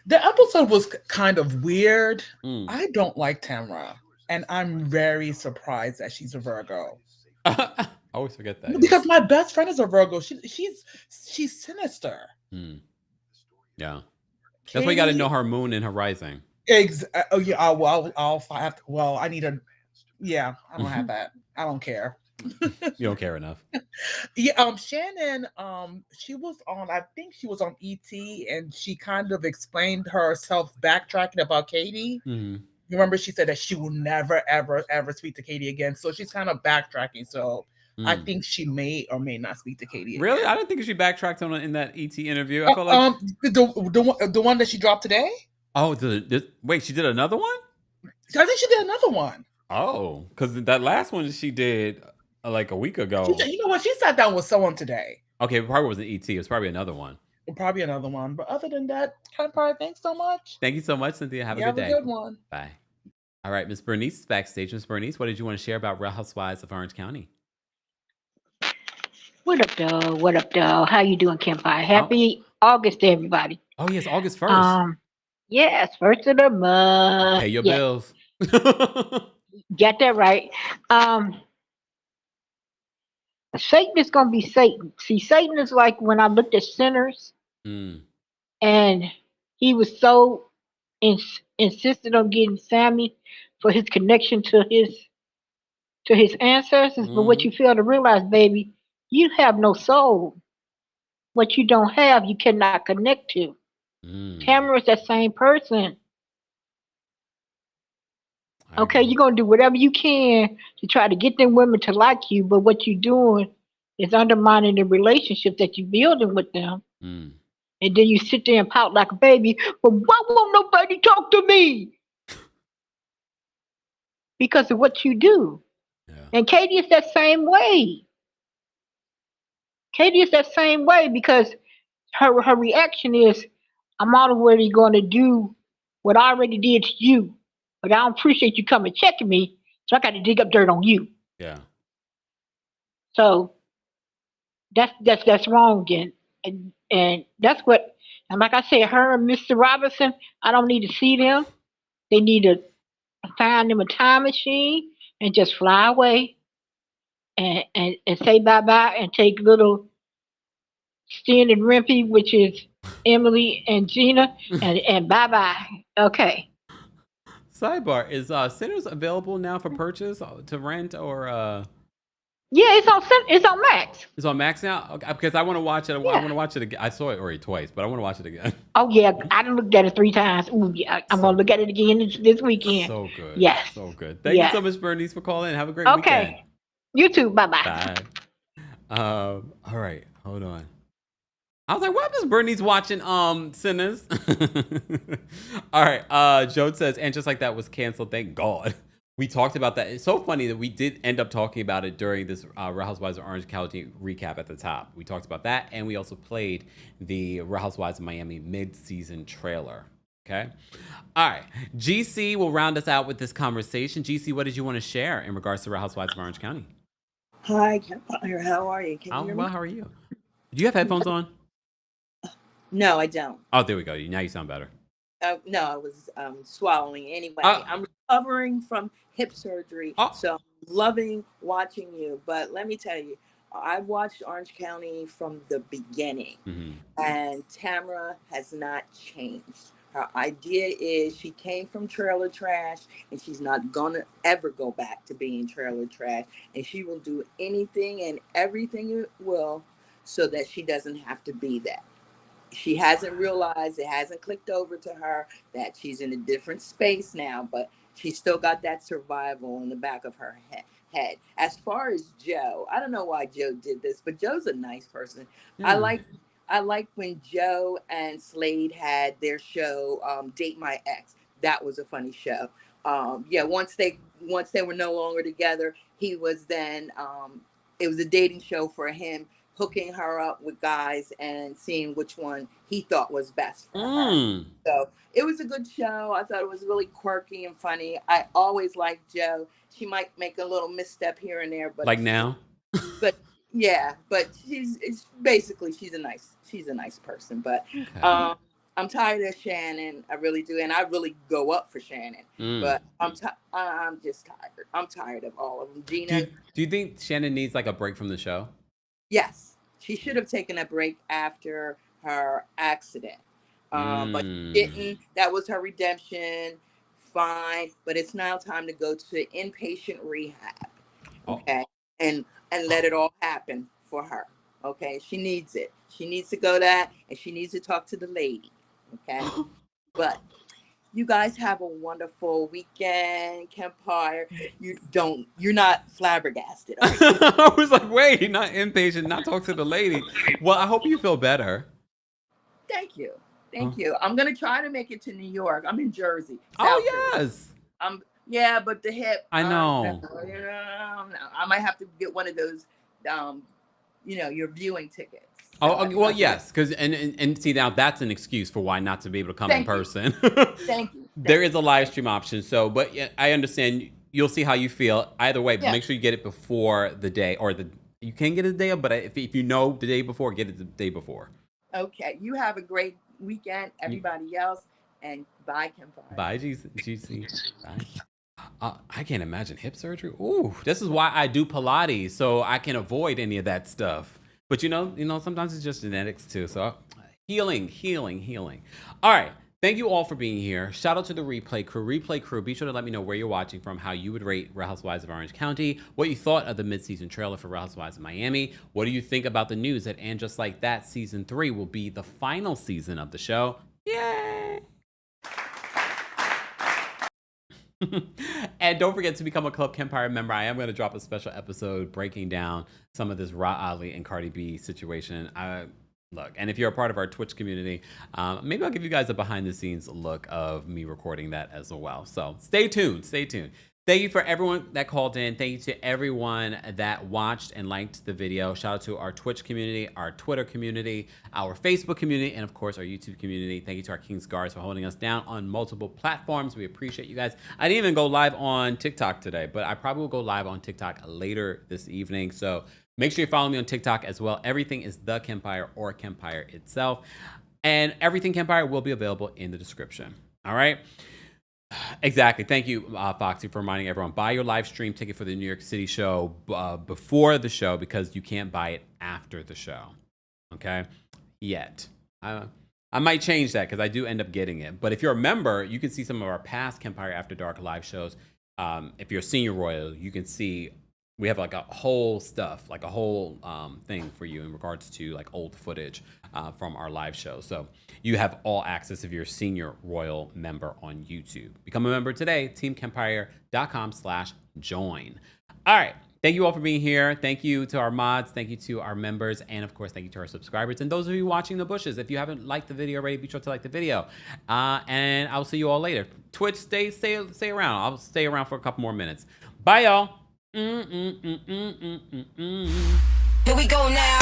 The episode was kind of weird. I don't like Tamra, and I'm very surprised that she's a Virgo. I always forget that. Because my best friend is a Virgo. She's sinister. Yeah. That's why you got to know her moon and her rising. Oh yeah. I need a. Yeah, I don't have that. I don't care. You don't care enough. Yeah. Shannon. She was on. I think she was on ET, and she kind of explained herself backtracking about Katie. Mm-hmm. You remember she said that she will never, ever, ever speak to Katie again. So she's kind of backtracking. So I think she may or may not speak to Katie. Really? Again. I didn't think she backtracked on in that ET interview. I felt like the one that she dropped today. Oh, wait, she did another one? I think she did another one. Oh, because that last one she did like a week ago. You know what? She sat down with someone today. Okay, it probably wasn't ET. It was probably another one. Probably another one. But other than that, Kempire, thanks so much. Thank you so much, Cynthia. Have a good day. Have a good one. Bye. All right, Miss Bernice is backstage. Miss Bernice, what did you want to share about Real Housewives of Orange County? What up, dog? What up, dog? How you doing, Kempire? Happy August to everybody. Oh, yes, August 1st. Yes, first of the month. Pay your bills. Get that right. Satan is going to be Satan. See, Satan is like when I looked at Sinners, and he was so insistent on getting Sammy for his connection to his ancestors. But what you fail to realize, baby, you have no soul. What you don't have, you cannot connect to. Tamra is that same person. Okay, you're going to do whatever you can to try to get them women to like you, but what you're doing is undermining the relationship that you're building with them. And then you sit there and pout like a baby, but why won't nobody talk to me? Because of what you do. Yeah. And Katie is that same way. Katie is that same way because her reaction is, I'm already going to do what I already did to you. But I don't appreciate you coming checking me, so I got to dig up dirt on you. Yeah. So that's wrong again, and that's what. And like I said, her and Mr. Robinson, I don't need to see them. They need to find them a time machine and just fly away, and say bye bye and take little Stin and Rimpy, which is Emily and Gina, and bye bye. Okay. Sidebar, is Sinners available now for purchase to rent or Yeah, it's on Max. It's on Max now? Okay, because I want to watch it. I want to watch it again. I saw it already twice, but I want to watch it again. Oh yeah, I done looked at it 3 times. Ooh, yeah, I'm gonna look at it again this weekend. So good. Yes. So good. Thank you so much, Bernice, for calling. Have a great weekend. Okay. You too. Bye-bye. Bye. All right, hold on. I was like, what is Bernice watching Sinners? All right. Joe says, and just like that was canceled. Thank God. We talked about that. It's so funny that we did end up talking about it during this Real Housewives of Orange County recap at the top. We talked about that, and we also played the Real Housewives of Miami mid-season trailer. Okay. All right. GC will round us out with this conversation. GC, what did you want to share in regards to Real Housewives of Orange County? Hi, Kempire. How are you? Can you hear me? Well, how are you? Do you have headphones on? No, I don't. Oh, there we go. Now you sound better. No, I was swallowing. Anyway, I'm recovering from hip surgery, so I'm loving watching you. But let me tell you, I've watched Orange County from the beginning, and Tamra has not changed. Her idea is she came from trailer trash, and she's not gonna ever go back to being trailer trash, and she will do anything and everything it will so that she doesn't have to be that. She hasn't realized, it hasn't clicked over to her that she's in a different space now, but she's still got that survival in the back of her head. As far as Joe, I don't know why Joe did this, but Joe's a nice person. I like when Joe and Slade had their show, Date My Ex. That was a funny show. Once they were no longer together, he was then it was a dating show for him, hooking her up with guys and seeing which one he thought was best for her. So it was a good show. I thought it was really quirky and funny. I always liked Joe. She might make a little misstep here and there, but like now. But she's a nice person. But Okay. I'm tired of Shannon. I really do, and I really go up for Shannon. But I'm just tired. I'm tired of all of them. Gina. Do you think Shannon needs like a break from the show? Yes, she should have taken a break after her accident, but she didn't. That was her redemption. Fine, but it's now time to go to inpatient rehab. Okay, and let it all happen for her. Okay, she needs it. She needs to go that, and she needs to talk to the lady. Okay, but you guys have a wonderful weekend, Kempire. You're not flabbergasted. Are you? I was like, wait, not inpatient, not talk to the lady. Well, I hope you feel better. Thank you. Thank you. I'm going to try to make it to New York. I'm in Jersey. Yes. Yeah, but the hip. I know. I might have to get one of those, your viewing tickets. Well, yes, because and see, now that's an excuse for why not to be able to come in person. Thank you. There is a live stream option, but yeah, I understand. You'll see how you feel. Either way, but make sure you get it before the day, you can get it the day of, but if you know the day before, get it the day before. Okay, you have a great weekend, everybody else, and bye, Kempire. Bye, GC. Bye. I can't imagine hip surgery. Ooh, this is why I do Pilates, so I can avoid any of that stuff. But sometimes it's just genetics too. So healing. All right. Thank you all for being here. Shout out to the replay crew. Be sure to let me know where you're watching from, how you would rate Real Housewives of Orange County, what you thought of the mid-season trailer for Real Housewives of Miami. What do you think about the news that And Just Like That season 3 will be the final season of the show? Yay! And don't forget to become a Club Kempire member. I am going to drop a special episode breaking down some of this Ali and Cardi B situation. Look, and if you're a part of our Twitch community, maybe I'll give you guys a behind the scenes look of me recording that as well. So stay tuned. Thank you for everyone that called in. Thank you to everyone that watched and liked the video. Shout out to our Twitch community, our Twitter community, our Facebook community, and of course our YouTube community. Thank you to our Kings Guards for holding us down on multiple platforms. We appreciate you guys. I didn't even go live on TikTok today, but I probably will go live on TikTok later this evening. So make sure you follow me on TikTok as well. Everything is TheKempire or Kempire itself. And everything Kempire will be available in the description. All right. Exactly. Thank you, Foxy, for reminding everyone. Buy your live stream ticket for the New York City show before the show, because you can't buy it after the show. Okay? Yet. I might change that because I do end up getting it. But if you're a member, you can see some of our past Kempire After Dark live shows. If you're a senior royal, you can see we have like a whole thing for you in regards to like old footage from our live show. So you have all access if you're a senior royal member on YouTube. Become a member today, teamkempire.com/join. All right. Thank you all for being here. Thank you to our mods. Thank you to our members. And of course, thank you to our subscribers. And those of you watching the bushes, if you haven't liked the video already, be sure to like the video. And I'll see you all later. Twitch, stay around. I'll stay around for a couple more minutes. Bye, y'all. Here we go now.